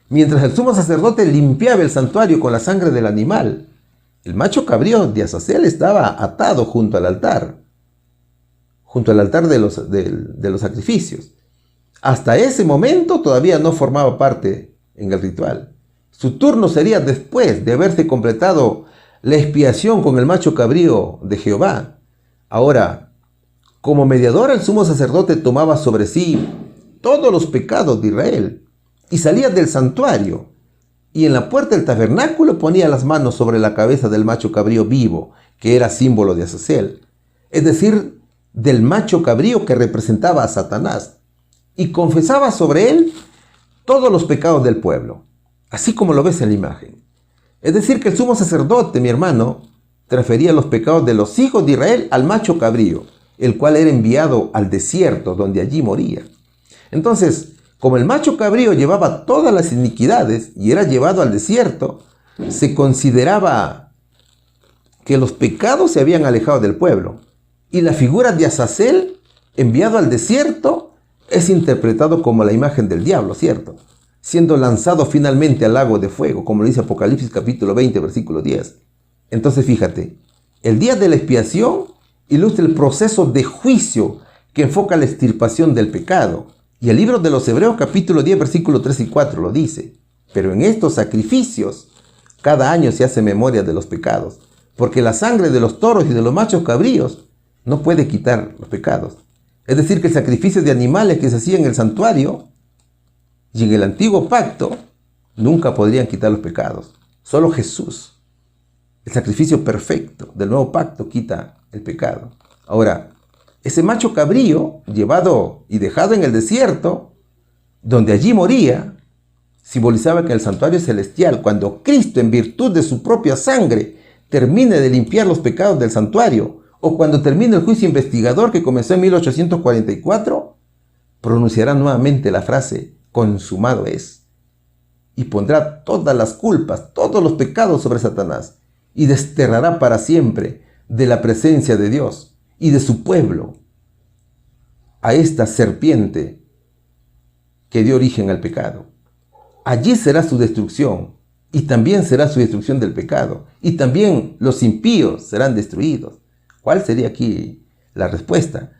mientras el sumo sacerdote limpiaba el santuario con la sangre del animal, el macho cabrío de Azazel estaba atado junto al altar de los sacrificios. Hasta ese momento todavía no formaba parte en el ritual. Su turno sería después de haberse completado la expiación con el macho cabrío de Jehová. Ahora, como mediador, el sumo sacerdote tomaba sobre sí todos los pecados de Israel y salía del santuario, y en la puerta del tabernáculo ponía las manos sobre la cabeza del macho cabrío vivo, que era símbolo de Azazel, es decir, del macho cabrío que representaba a Satanás, y confesaba sobre él todos los pecados del pueblo, así como lo ves en la imagen. Es decir, que el sumo sacerdote, mi hermano, transfería los pecados de los hijos de Israel al macho cabrío, el cual era enviado al desierto, donde allí moría. Entonces, como el macho cabrío llevaba todas las iniquidades y era llevado al desierto, se consideraba que los pecados se habían alejado del pueblo. Y la figura de Azazel, enviado al desierto, es interpretado como la imagen del diablo, ¿cierto? Siendo lanzado finalmente al lago de fuego, como lo dice Apocalipsis capítulo 20, versículo 10. Entonces fíjate, el día de la expiación ilustra el proceso de juicio que enfoca la extirpación del pecado. Y el libro de los Hebreos capítulo 10 versículos 3 y 4 lo dice. Pero en estos sacrificios cada año se hace memoria de los pecados, porque la sangre de los toros y de los machos cabríos no puede quitar los pecados. Es decir, que el sacrificio de animales que se hacía en el santuario y en el antiguo pacto nunca podrían quitar los pecados. Solo Jesús, el sacrificio perfecto del nuevo pacto, quita el pecado. Ahora, ese macho cabrío llevado y dejado en el desierto, donde allí moría, simbolizaba que el santuario celestial, cuando Cristo, en virtud de su propia sangre, termine de limpiar los pecados del santuario, o cuando termine el juicio investigador que comenzó en 1844, pronunciará nuevamente la frase, consumado es, y pondrá todas las culpas, todos los pecados sobre Satanás, y desterrará para siempre de la presencia de Dios y de su pueblo a esta serpiente que dio origen al pecado. Allí será su destrucción, y también será su destrucción del pecado, y también los impíos serán destruidos. ¿Cuál sería aquí la respuesta?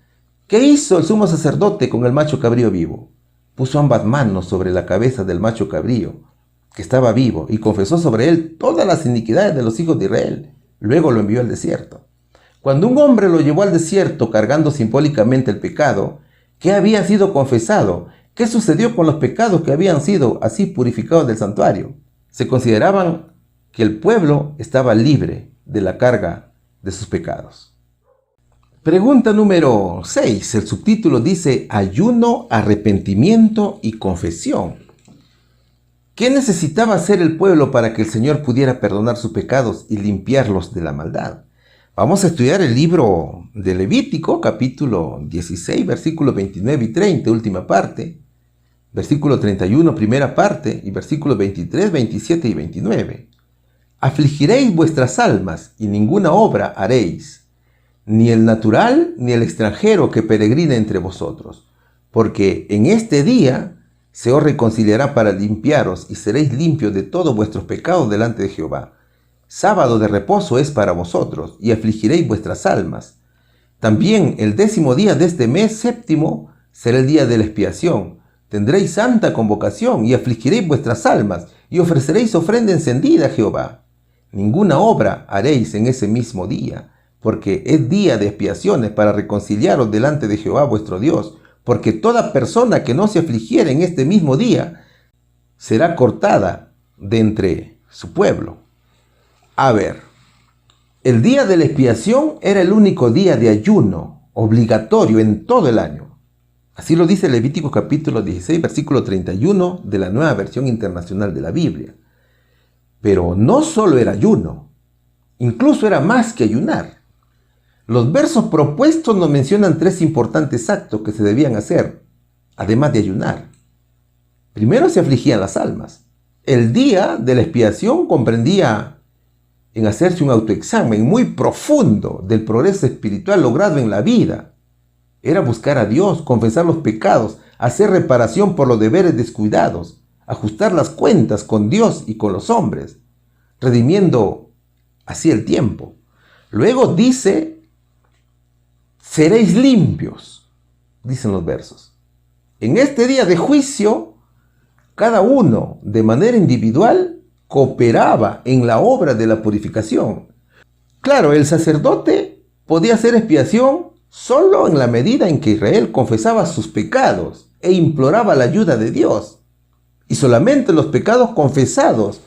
¿Qué hizo el sumo sacerdote con el macho cabrío vivo? Puso ambas manos sobre la cabeza del macho cabrío, que estaba vivo, y confesó sobre él todas las iniquidades de los hijos de Israel. Luego lo envió al desierto. Cuando un hombre lo llevó al desierto cargando simbólicamente el pecado que había sido confesado, ¿qué sucedió con los pecados que habían sido así purificados del santuario? Se consideraban que el pueblo estaba libre de la carga de sus pecados. Pregunta número 6. El subtítulo dice ayuno, arrepentimiento y confesión. ¿Qué necesitaba hacer el pueblo para que el Señor pudiera perdonar sus pecados y limpiarlos de la maldad? Vamos a estudiar el libro de Levítico, capítulo 16, versículos 29 y 30, última parte, versículo 31, primera parte, y versículos 23, 27 y 29. Afligiréis vuestras almas, y ninguna obra haréis, ni el natural ni el extranjero que peregrine entre vosotros, porque en este día se os reconciliará para limpiaros, y seréis limpios de todos vuestros pecados delante de Jehová. Sábado de reposo es para vosotros, y afligiréis vuestras almas. También el 10º día de este mes séptimo será el día de la expiación. Tendréis santa convocación, y afligiréis vuestras almas, y ofreceréis ofrenda encendida a Jehová. Ninguna obra haréis en ese mismo día, porque es día de expiaciones para reconciliaros delante de Jehová vuestro Dios, porque toda persona que no se afligiere en este mismo día será cortada de entre su pueblo. A ver, el día de la expiación era el único día de ayuno obligatorio en todo el año. Así lo dice Levítico capítulo 16, versículo 31 de la Nueva Versión Internacional de la Biblia. Pero no solo era ayuno, incluso era más que ayunar. Los versos propuestos nos mencionan 3 importantes actos que se debían hacer, además de ayunar. Primero se afligían las almas. El día de la expiación comprendía en hacerse un autoexamen muy profundo del progreso espiritual logrado en la vida. Era buscar a Dios, confesar los pecados, hacer reparación por los deberes descuidados, ajustar las cuentas con Dios y con los hombres, redimiendo así el tiempo. Luego dice, seréis limpios, dicen los versos. En este día de juicio, cada uno de manera individual cooperaba en la obra de la purificación. Claro, el sacerdote podía hacer expiación solo en la medida en que Israel confesaba sus pecados e imploraba la ayuda de Dios. Y solamente los pecados confesados,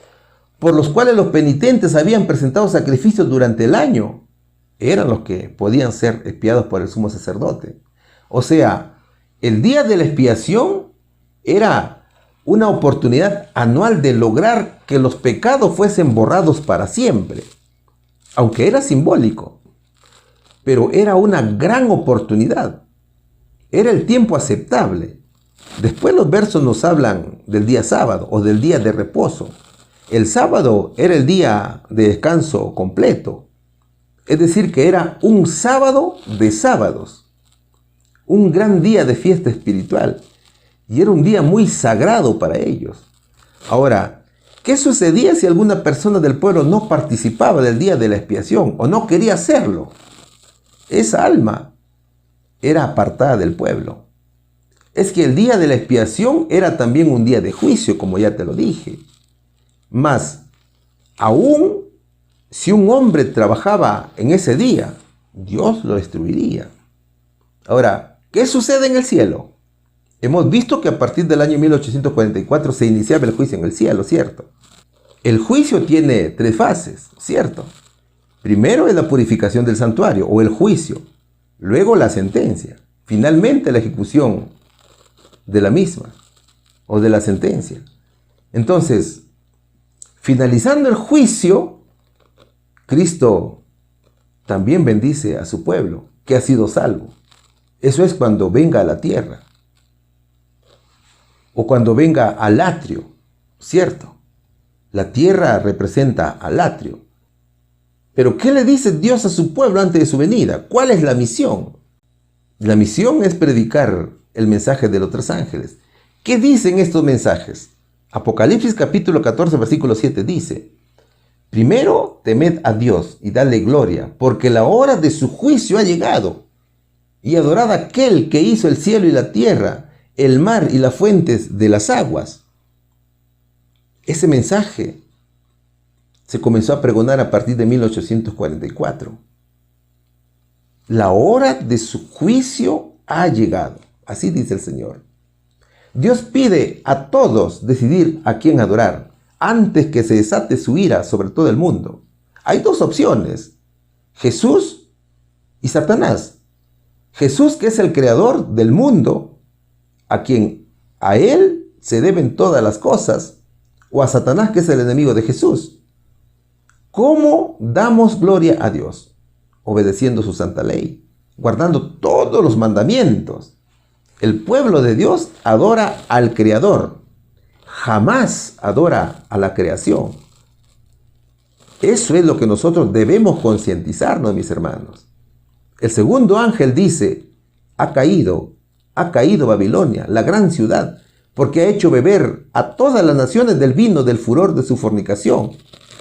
por los cuales los penitentes habían presentado sacrificios durante el año, eran los que podían ser expiados por el sumo sacerdote. O sea, el día de la expiación era una oportunidad anual de lograr que los pecados fuesen borrados para siempre, aunque era simbólico, pero era una gran oportunidad. Era el tiempo aceptable. Después los versos nos hablan del día sábado o del día de reposo. El sábado era el día de descanso completo, es decir, que era un sábado de sábados, un gran día de fiesta espiritual. Y era un día muy sagrado para ellos. Ahora, ¿qué sucedía si alguna persona del pueblo no participaba del día de la expiación o no quería hacerlo? Esa alma era apartada del pueblo. Es que el día de la expiación era también un día de juicio, como ya te lo dije. Mas, aún si un hombre trabajaba en ese día, Dios lo destruiría. Ahora, ¿qué sucede en el cielo? Hemos visto que a partir del año 1844 se iniciaba el juicio en el cielo, ¿cierto? El juicio tiene 3 fases, ¿cierto? Primero es la purificación del santuario o el juicio, luego la sentencia, finalmente la ejecución de la misma o de la sentencia. Entonces, finalizando el juicio, Cristo también bendice a su pueblo que ha sido salvo. Eso es cuando venga a la tierra. O cuando venga al atrio, ¿cierto? La tierra representa al atrio. Pero ¿qué le dice Dios a su pueblo antes de su venida? ¿Cuál es la misión? La misión es predicar el mensaje de los 3 ángeles. ¿Qué dicen estos mensajes? Apocalipsis capítulo 14, versículo 7 dice: primero temed a Dios y dadle gloria, porque la hora de su juicio ha llegado. Y adorad a aquel que hizo el cielo y la tierra, el mar y las fuentes de las aguas. Ese mensaje se comenzó a pregonar a partir de 1844. La hora de su juicio ha llegado. Así dice el Señor. Dios pide a todos decidir a quién adorar antes que se desate su ira sobre todo el mundo. Hay 2 opciones: Jesús y Satanás. Jesús, que es el creador del mundo, a él se deben todas las cosas, o a Satanás, que es el enemigo de Jesús. ¿Cómo damos gloria a Dios? obedeciendo su santa ley, guardando todos los mandamientos. El pueblo de Dios adora al Creador, jamás adora a la creación. Eso es lo que nosotros debemos concientizarnos, mis hermanos. El segundo ángel dice, ha caído Babilonia, la gran ciudad, porque ha hecho beber a todas las naciones del vino del furor de su fornicación.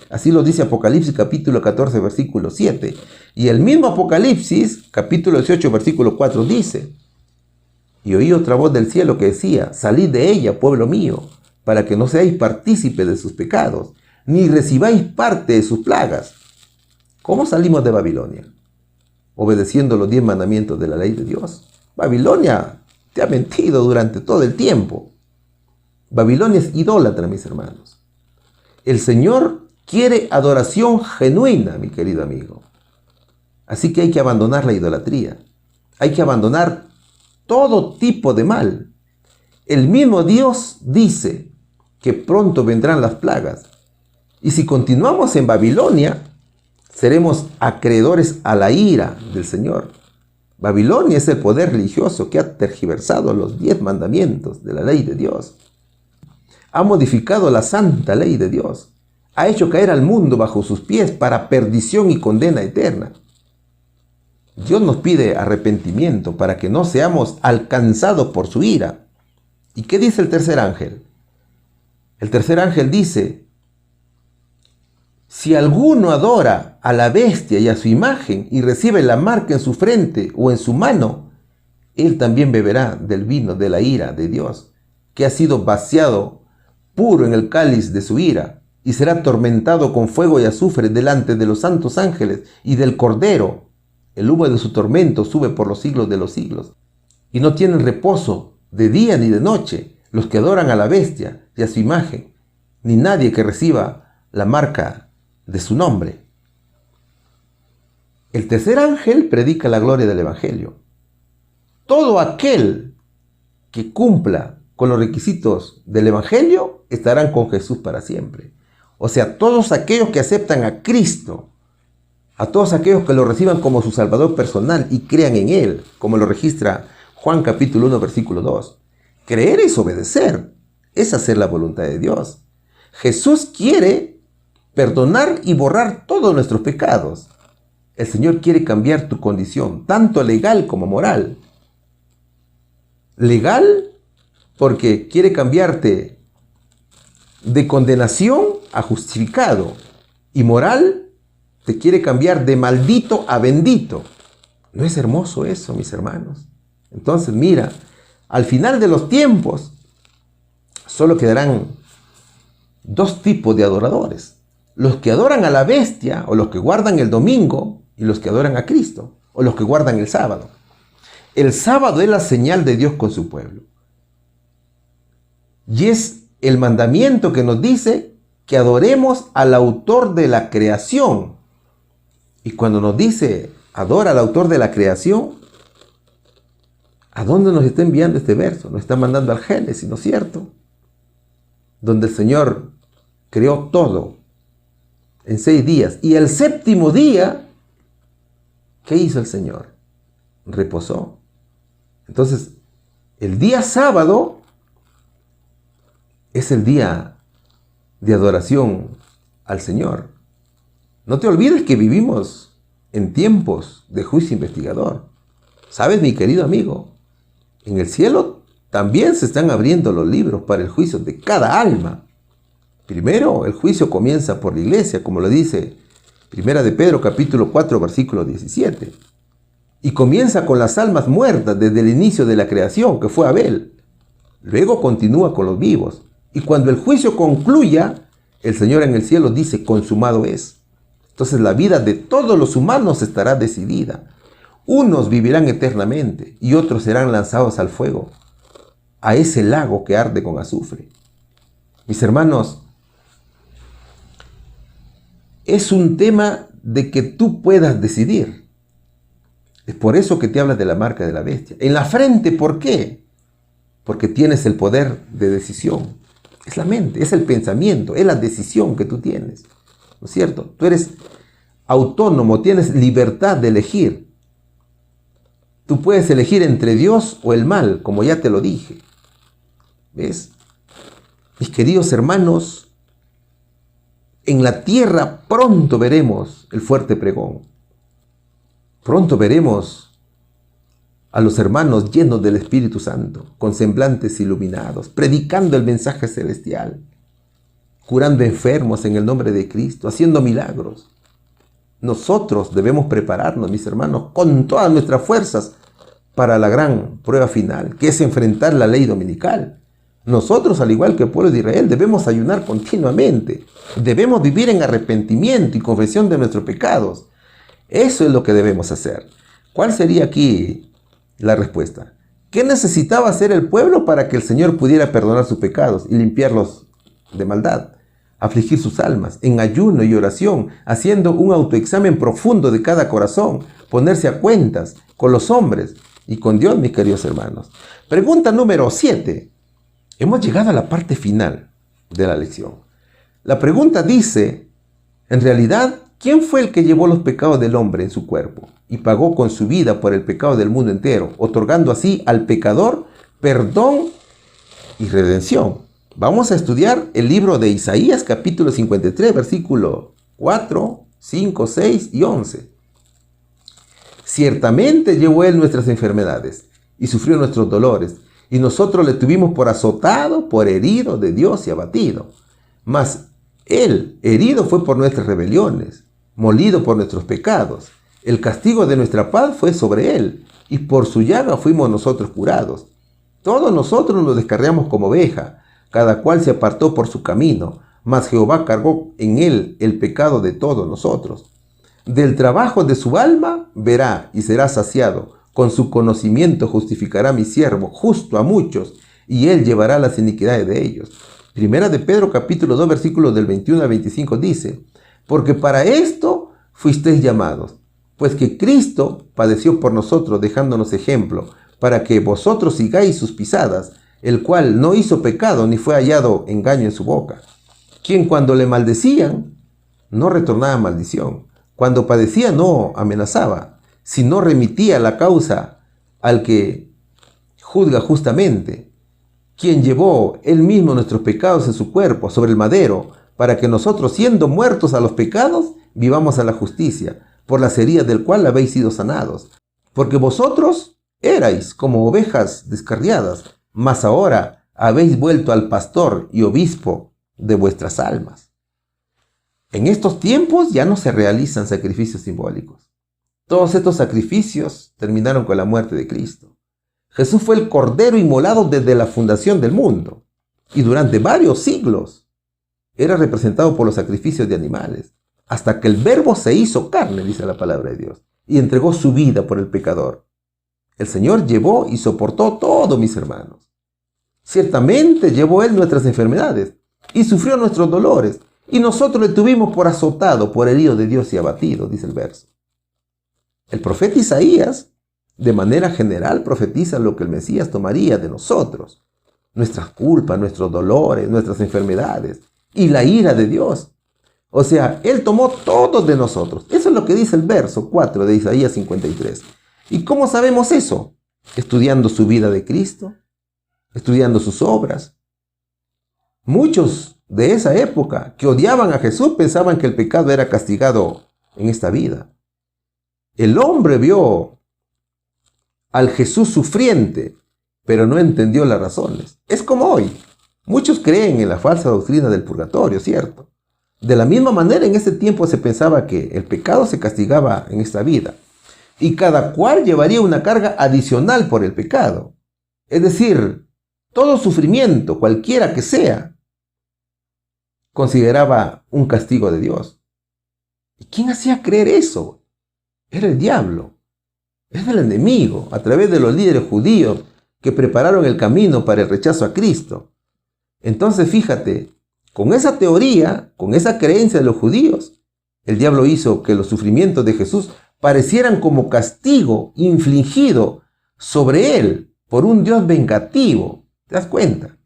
Así lo dice Apocalipsis capítulo 14, versículo 7. Y el mismo Apocalipsis, capítulo 18, versículo 4, dice, y oí otra voz del cielo que decía, salid de ella, pueblo mío, para que no seáis partícipes de sus pecados, ni recibáis parte de sus plagas. ¿Cómo salimos de Babilonia? Obedeciendo los 10 mandamientos de la ley de Dios. Babilonia te ha mentido durante todo el tiempo. Babilonia es idólatra, mis hermanos. El Señor quiere adoración genuina, mi querido amigo. Así que hay que abandonar la idolatría. Hay que abandonar todo tipo de mal. El mismo Dios dice que pronto vendrán las plagas. Y si continuamos en Babilonia, seremos acreedores a la ira del Señor. Babilonia es el poder religioso que ha tergiversado los 10 mandamientos de la ley de Dios. Ha modificado la santa ley de Dios. Ha hecho caer al mundo bajo sus pies para perdición y condena eterna. Dios nos pide arrepentimiento para que no seamos alcanzados por su ira. ¿Y qué dice el tercer ángel? El tercer ángel dice, si alguno adora a la bestia y a su imagen y recibe la marca en su frente o en su mano, él también beberá del vino de la ira de Dios, que ha sido vaciado puro en el cáliz de su ira, y será atormentado con fuego y azufre delante de los santos ángeles y del Cordero. El humo de su tormento sube por los siglos de los siglos. Y no tienen reposo de día ni de noche los que adoran a la bestia y a su imagen, ni nadie que reciba la marca de su nombre. El tercer ángel predica la gloria del Evangelio. Todo aquel que cumpla con los requisitos del Evangelio estarán con Jesús para siempre. O sea, todos aquellos que aceptan a Cristo, a todos aquellos que lo reciban como su Salvador personal y crean en Él, como lo registra Juan capítulo 1, versículo 2. Creer es obedecer, es hacer la voluntad de Dios. Jesús quiere perdonar y borrar todos nuestros pecados. El Señor quiere cambiar tu condición, tanto legal como moral. Legal, porque quiere cambiarte de condenación a justificado. Y moral, te quiere cambiar de maldito a bendito. ¿No es hermoso eso, mis hermanos? Entonces, mira, al final de los tiempos, solo quedarán 2 tipos de adoradores. Los que adoran a la bestia, o los que guardan el domingo, y los que adoran a Cristo, o los que guardan el sábado. El sábado es la señal de Dios con su pueblo. Y es el mandamiento que nos dice que adoremos al autor de la creación. Y cuando nos dice, adora al autor de la creación, ¿a dónde nos está enviando este verso? Nos está mandando al Génesis, ¿no es cierto? Donde el Señor creó todo en 6 días. Y el 7º día, ¿qué hizo el Señor? Reposó. Entonces, el día sábado es el día de adoración al Señor. No te olvides que vivimos en tiempos de juicio investigador. ¿Sabes, mi querido amigo? En el cielo también se están abriendo los libros para el juicio de cada alma. Primero, el juicio comienza por la iglesia, como lo dice Primera de Pedro, capítulo 4, versículo 17. Y comienza con las almas muertas desde el inicio de la creación, que fue Abel. Luego continúa con los vivos. Y cuando el juicio concluya, el Señor en el cielo dice, consumado es. Entonces la vida de todos los humanos estará decidida. Unos vivirán eternamente y otros serán lanzados al fuego, a ese lago que arde con azufre. Mis hermanos, es un tema de que tú puedas decidir. Es por eso que te habla de la marca de la bestia. En la frente, ¿por qué? Porque tienes el poder de decisión. Es la mente, es el pensamiento, es la decisión que tú tienes. ¿No es cierto? Tú eres autónomo, tienes libertad de elegir. Tú puedes elegir entre Dios o el mal, como ya te lo dije. ¿Ves? Mis queridos hermanos, en la tierra pronto veremos el fuerte pregón. Pronto veremos a los hermanos llenos del Espíritu Santo, con semblantes iluminados, predicando el mensaje celestial, curando enfermos en el nombre de Cristo, haciendo milagros. Nosotros debemos prepararnos, mis hermanos, con todas nuestras fuerzas para la gran prueba final, que es enfrentar la ley dominical. Nosotros, al igual que el pueblo de Israel, debemos ayunar continuamente. Debemos vivir en arrepentimiento y confesión de nuestros pecados. Eso es lo que debemos hacer. ¿Cuál sería aquí la respuesta? ¿Qué necesitaba hacer el pueblo para que el Señor pudiera perdonar sus pecados y limpiarlos de maldad? Afligir sus almas en ayuno y oración, haciendo un autoexamen profundo de cada corazón, ponerse a cuentas con los hombres y con Dios, mis queridos hermanos. Pregunta número 7. Hemos llegado a la parte final de la lección. La pregunta dice, en realidad, ¿quién fue el que llevó los pecados del hombre en su cuerpo y pagó con su vida por el pecado del mundo entero, otorgando así al pecador perdón y redención? Vamos a estudiar el libro de Isaías, capítulo 53, versículo 4, 5, 6 y 11. Ciertamente llevó él nuestras enfermedades y sufrió nuestros dolores, y nosotros le tuvimos por azotado, por herido de Dios y abatido. Mas él herido fue por nuestras rebeliones, molido por nuestros pecados. El castigo de nuestra paz fue sobre él, y por su llaga fuimos nosotros curados. Todos nosotros nos descarriamos como oveja, cada cual se apartó por su camino, mas Jehová cargó en él el pecado de todos nosotros. Del trabajo de su alma verá y será saciado. Con su conocimiento justificará mi siervo, justo a muchos, y él llevará las iniquidades de ellos. Primera de Pedro, capítulo 2, versículos del 21 al 25 dice, porque para esto fuisteis llamados, pues que Cristo padeció por nosotros, dejándonos ejemplo, para que vosotros sigáis sus pisadas, el cual no hizo pecado, ni fue hallado engaño en su boca, quien cuando le maldecían, no retornaba maldición, cuando padecía no amenazaba, sino remitía la causa al que juzga justamente, quien llevó él mismo nuestros pecados en su cuerpo sobre el madero, para que nosotros, siendo muertos a los pecados, vivamos a la justicia, por las heridas del cual habéis sido sanados. Porque vosotros erais como ovejas descarriadas, mas ahora habéis vuelto al pastor y obispo de vuestras almas. En estos tiempos ya no se realizan sacrificios simbólicos. Todos estos sacrificios terminaron con la muerte de Cristo. Jesús fue el Cordero inmolado desde la fundación del mundo, y durante varios siglos era representado por los sacrificios de animales, hasta que el Verbo se hizo carne, dice la palabra de Dios, y entregó su vida por el pecador. El Señor llevó y soportó todo, mis hermanos. Ciertamente llevó él nuestras enfermedades y sufrió nuestros dolores, y nosotros le tuvimos por azotado, por herido de Dios y abatido, dice el verso. El profeta Isaías, de manera general, profetiza lo que el Mesías tomaría de nosotros, nuestras culpas, nuestros dolores, nuestras enfermedades y la ira de Dios. O sea, él tomó todo de nosotros. Eso es lo que dice el verso 4 de Isaías 53. ¿Y cómo sabemos eso? Estudiando su vida de Cristo, estudiando sus obras. Muchos de esa época que odiaban a Jesús pensaban que el pecado era castigado en esta vida. El hombre vio al Jesús sufriente, pero no entendió las razones. Es como hoy. Muchos creen en la falsa doctrina del purgatorio, ¿cierto? De la misma manera, en ese tiempo se pensaba que el pecado se castigaba en esta vida, y cada cual llevaría una carga adicional por el pecado. Es decir, todo sufrimiento, cualquiera que sea, consideraba un castigo de Dios. ¿Y quién hacía creer eso? Era el diablo, era el enemigo, a través de los líderes judíos que prepararon el camino para el rechazo a Cristo. Entonces, fíjate, con esa teoría, con esa creencia de los judíos, el diablo hizo que los sufrimientos de Jesús parecieran como castigo infligido sobre él por un Dios vengativo. ¿Te das cuenta?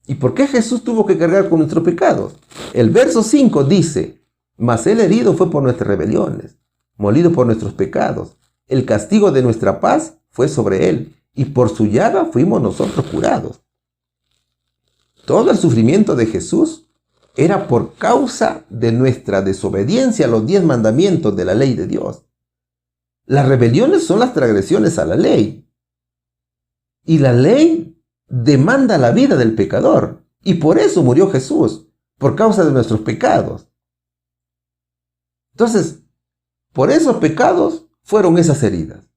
¿Y por qué Jesús tuvo que cargar con nuestros pecados? El verso 5 dice, Mas Él herido fue por nuestras rebeliones, molido por nuestros pecados. El castigo de nuestra paz fue sobre Él, y por su llaga fuimos nosotros curados. Todo el sufrimiento de Jesús era por causa de nuestra desobediencia a los 10 mandamientos de la ley de Dios. Las rebeliones son las transgresiones a la ley. Y la ley demanda la vida del pecador. Y por eso murió Jesús, por causa de nuestros pecados. Entonces, por esos pecados fueron esas heridas.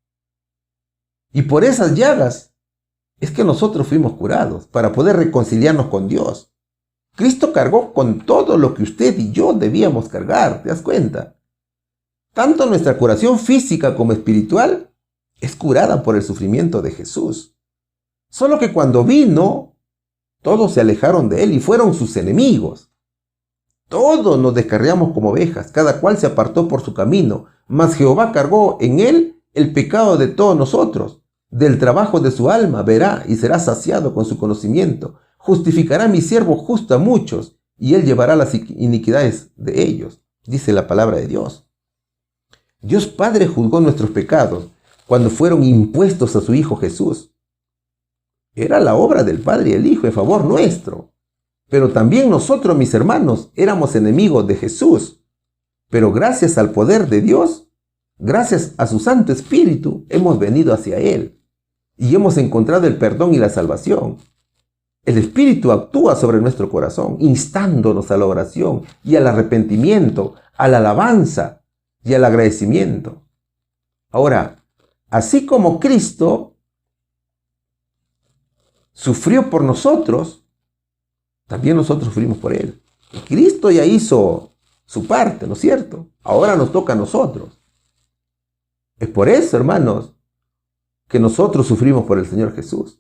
Y por esas llagas es que nosotros fuimos curados para poder reconciliarnos con Dios. Cristo cargó con todo lo que usted y yo debíamos cargar, ¿te das cuenta? Tanto nuestra curación física como espiritual es curada por el sufrimiento de Jesús. Solo que cuando vino, todos se alejaron de Él y fueron sus enemigos. Todos nos descarriamos como ovejas, cada cual se apartó por su camino, mas Jehová cargó en Él el pecado de todos nosotros. Del trabajo de su alma verá y será saciado con su conocimiento. Justificará mi siervo justo a muchos, y Él llevará las iniquidades de ellos, dice la palabra de Dios. Dios Padre juzgó nuestros pecados cuando fueron impuestos a su Hijo Jesús. Era la obra del Padre y el Hijo en favor nuestro. Pero también nosotros, mis hermanos, éramos enemigos de Jesús. Pero gracias al poder de Dios, gracias a su Santo Espíritu, hemos venido hacia Él. Y hemos encontrado el perdón y la salvación. El Espíritu actúa sobre nuestro corazón, instándonos a la oración y al arrepentimiento, a la alabanza y al agradecimiento. Ahora, así como Cristo sufrió por nosotros, también nosotros sufrimos por Él. Y Cristo ya hizo su parte, ¿no es cierto? Ahora nos toca a nosotros. Es por eso, hermanos, que nosotros sufrimos por el Señor Jesús.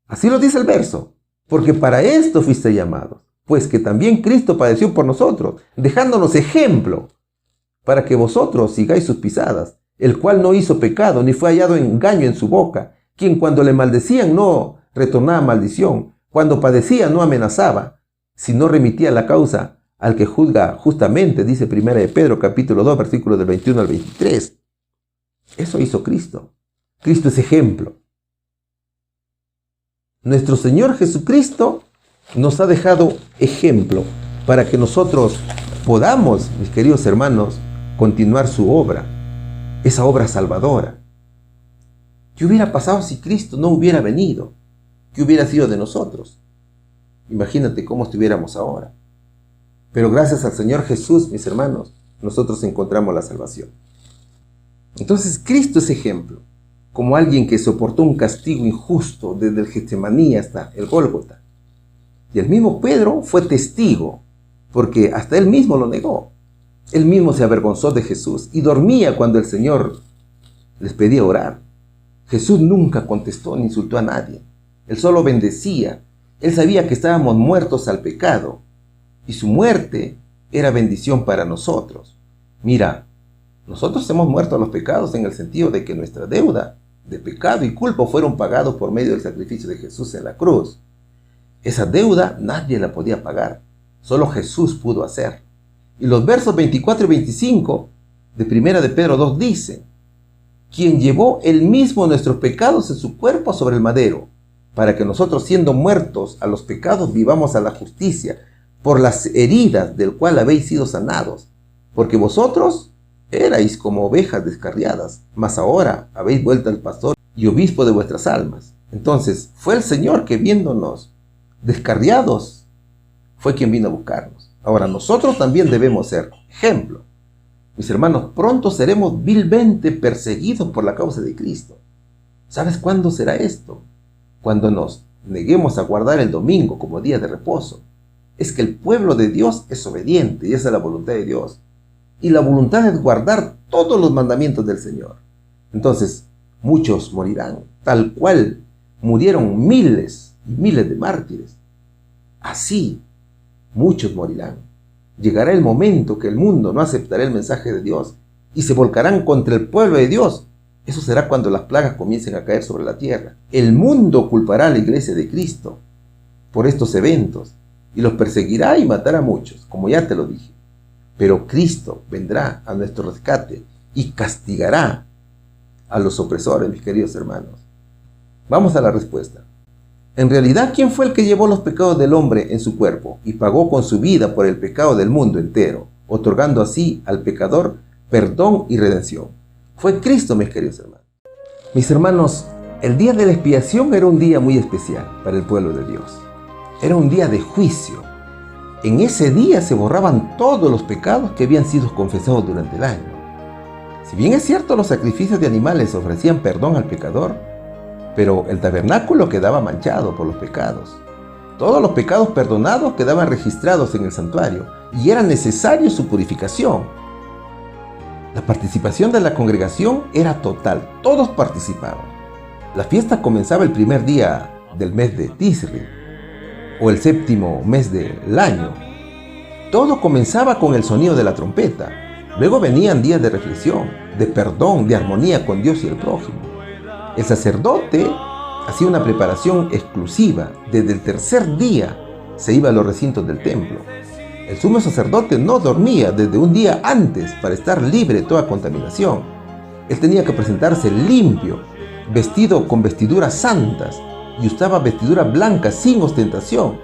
Así lo dice el verso. Porque para esto fuiste llamados, pues que también Cristo padeció por nosotros, dejándonos ejemplo, para que vosotros sigáis sus pisadas, el cual no hizo pecado, ni fue hallado engaño en su boca, quien cuando le maldecían no retornaba maldición, cuando padecía no amenazaba, sino remitía la causa al que juzga justamente, dice 1 de Pedro capítulo 2, versículos del 21 al 23. Eso hizo Cristo. Cristo es ejemplo. Nuestro Señor Jesucristo nos ha dejado ejemplo para que nosotros podamos, mis queridos hermanos, continuar su obra, esa obra salvadora. ¿Qué hubiera pasado si Cristo no hubiera venido? ¿Qué hubiera sido de nosotros? Imagínate cómo estuviéramos ahora. Pero gracias al Señor Jesús, mis hermanos, nosotros encontramos la salvación. Entonces Cristo es ejemplo, como alguien que soportó un castigo injusto desde el Getsemaní hasta el Gólgota. Y el mismo Pedro fue testigo, porque hasta él mismo lo negó. Él mismo se avergonzó de Jesús y dormía cuando el Señor les pedía orar. Jesús nunca contestó ni insultó a nadie. Él solo bendecía. Él sabía que estábamos muertos al pecado y su muerte era bendición para nosotros. Mira, nosotros hemos muerto a los pecados en el sentido de que nuestra deuda de pecado y culpa fueron pagados por medio del sacrificio de Jesús en la cruz. Esa deuda nadie la podía pagar, solo Jesús pudo hacer. Y los versos 24 y 25 de 1 de Pedro 2 dicen: quien llevó él mismo nuestros pecados en su cuerpo sobre el madero, para que nosotros, siendo muertos a los pecados, vivamos a la justicia, por las heridas del cual habéis sido sanados. Porque vosotros erais como ovejas descarriadas, mas ahora habéis vuelto al pastor y obispo de vuestras almas. Entonces fue el Señor que, viéndonos descarriados, fue quien vino a buscarnos. Ahora nosotros también debemos ser ejemplo. Mis hermanos, pronto seremos vilmente perseguidos por la causa de Cristo. ¿Sabes cuándo será esto? Cuando nos neguemos a guardar el domingo como día de reposo. Es que el pueblo de Dios es obediente y esa es la voluntad de Dios. Y la voluntad es guardar todos los mandamientos del Señor. Entonces, muchos morirán, tal cual murieron miles y miles de mártires. Así, muchos morirán. Llegará el momento que el mundo no aceptará el mensaje de Dios y se volcarán contra el pueblo de Dios. Eso será cuando las plagas comiencen a caer sobre la tierra. El mundo culpará a la iglesia de Cristo por estos eventos y los perseguirá y matará a muchos, como ya te lo dije. Pero Cristo vendrá a nuestro rescate y castigará a los opresores, mis queridos hermanos. Vamos a la respuesta. En realidad, ¿quién fue el que llevó los pecados del hombre en su cuerpo y pagó con su vida por el pecado del mundo entero, otorgando así al pecador perdón y redención? Fue Cristo, mis queridos hermanos. Mis hermanos, el día de la expiación era un día muy especial para el pueblo de Dios. Era un día de juicio. En ese día se borraban todos los pecados que habían sido confesados durante el año. Si bien es cierto, los sacrificios de animales ofrecían perdón al pecador, pero el tabernáculo quedaba manchado por los pecados. Todos los pecados perdonados quedaban registrados en el santuario y era necesario su purificación. La participación de la congregación era total, todos participaban. La fiesta comenzaba el primer día del mes de Tisri, o el séptimo mes del año. Todo comenzaba con el sonido de la trompeta. Luego venían días de reflexión, de perdón, de armonía con Dios y el prójimo. El sacerdote hacía una preparación exclusiva. Desde el tercer día se iba a los recintos del templo. El sumo sacerdote no dormía desde un día antes para estar libre de toda contaminación. Él tenía que presentarse limpio, vestido con vestiduras santas, y usaba vestiduras blancas sin ostentación.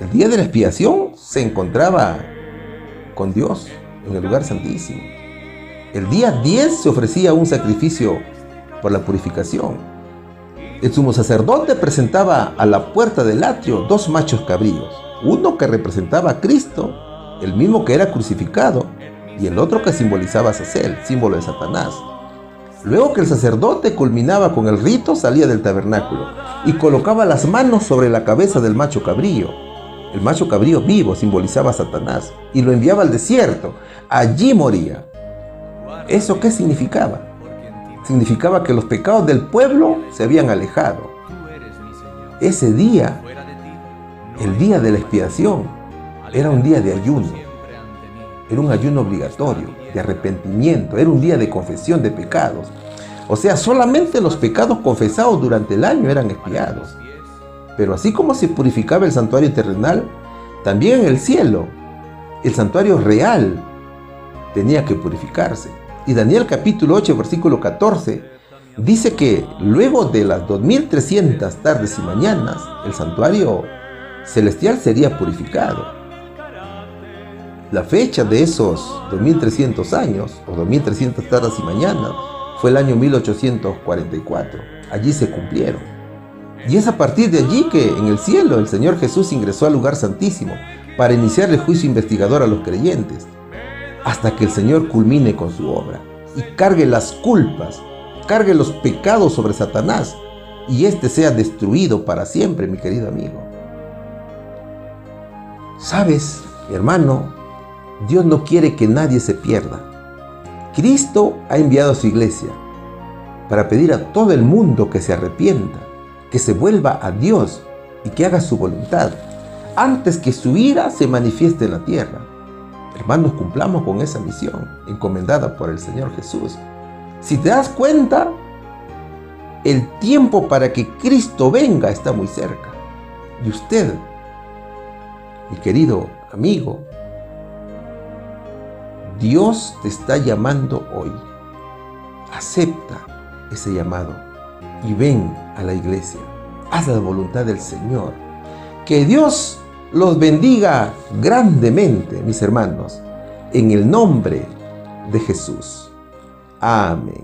El día de la expiación se encontraba con Dios en el lugar santísimo. El día 10 se ofrecía un sacrificio por la purificación. El sumo sacerdote presentaba a la puerta del atrio 2 machos cabríos, uno que representaba a Cristo, el mismo que era crucificado, y el otro que simbolizaba a Azazel, símbolo de Satanás. Luego que el sacerdote culminaba con el rito, salía del tabernáculo y colocaba las manos sobre la cabeza del macho cabrío. El macho cabrío vivo simbolizaba a Satanás y lo enviaba al desierto. Allí moría. ¿Eso qué significaba? Significaba que los pecados del pueblo se habían alejado. Ese día, el día de la expiación, era un día de ayuno. Era un ayuno obligatorio, de arrepentimiento. Era un día de confesión de pecados. O sea, solamente los pecados confesados durante el año eran expiados. Pero así como se purificaba el santuario terrenal, también en el cielo, el santuario real tenía que purificarse. Y Daniel capítulo 8, versículo 14, dice que luego de las 2300 tardes y mañanas, el santuario celestial sería purificado. La fecha de esos 2300 años, o 2300 tardes y mañanas, fue el año 1844. Allí se cumplieron. Y es a partir de allí que en el cielo el Señor Jesús ingresó al lugar santísimo para iniciar el juicio investigador a los creyentes, hasta que el Señor culmine con su obra y cargue las culpas, cargue los pecados sobre Satanás, y éste sea destruido para siempre, mi querido amigo. ¿Sabes, mi hermano? Dios no quiere que nadie se pierda. Cristo ha enviado a su iglesia para pedir a todo el mundo que se arrepienta, que se vuelva a Dios y que haga su voluntad, antes que su ira se manifieste en la tierra. Hermanos, cumplamos con esa misión encomendada por el Señor Jesús. Si te das cuenta, el tiempo para que Cristo venga está muy cerca. Y usted, mi querido amigo, Dios te está llamando hoy. Acepta ese llamado y ven a la iglesia. Haz la voluntad del Señor. Que Dios los bendiga grandemente, mis hermanos, en el nombre de Jesús. Amén.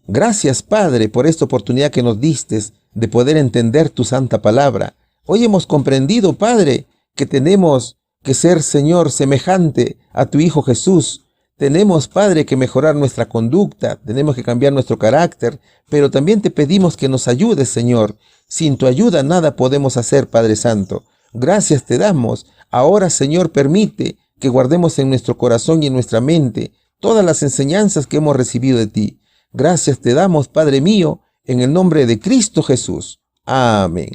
Gracias, Padre, por esta oportunidad que nos diste de poder entender tu santa palabra. Hoy hemos comprendido, Padre, que tenemos que ser, Señor, semejante a tu Hijo Jesús. Tenemos, Padre, que mejorar nuestra conducta, tenemos que cambiar nuestro carácter, pero también te pedimos que nos ayudes, Señor. Sin tu ayuda nada podemos hacer, Padre Santo. Gracias te damos. Ahora, Señor, permite que guardemos en nuestro corazón y en nuestra mente todas las enseñanzas que hemos recibido de ti. Gracias te damos, Padre mío, en el nombre de Cristo Jesús. Amén.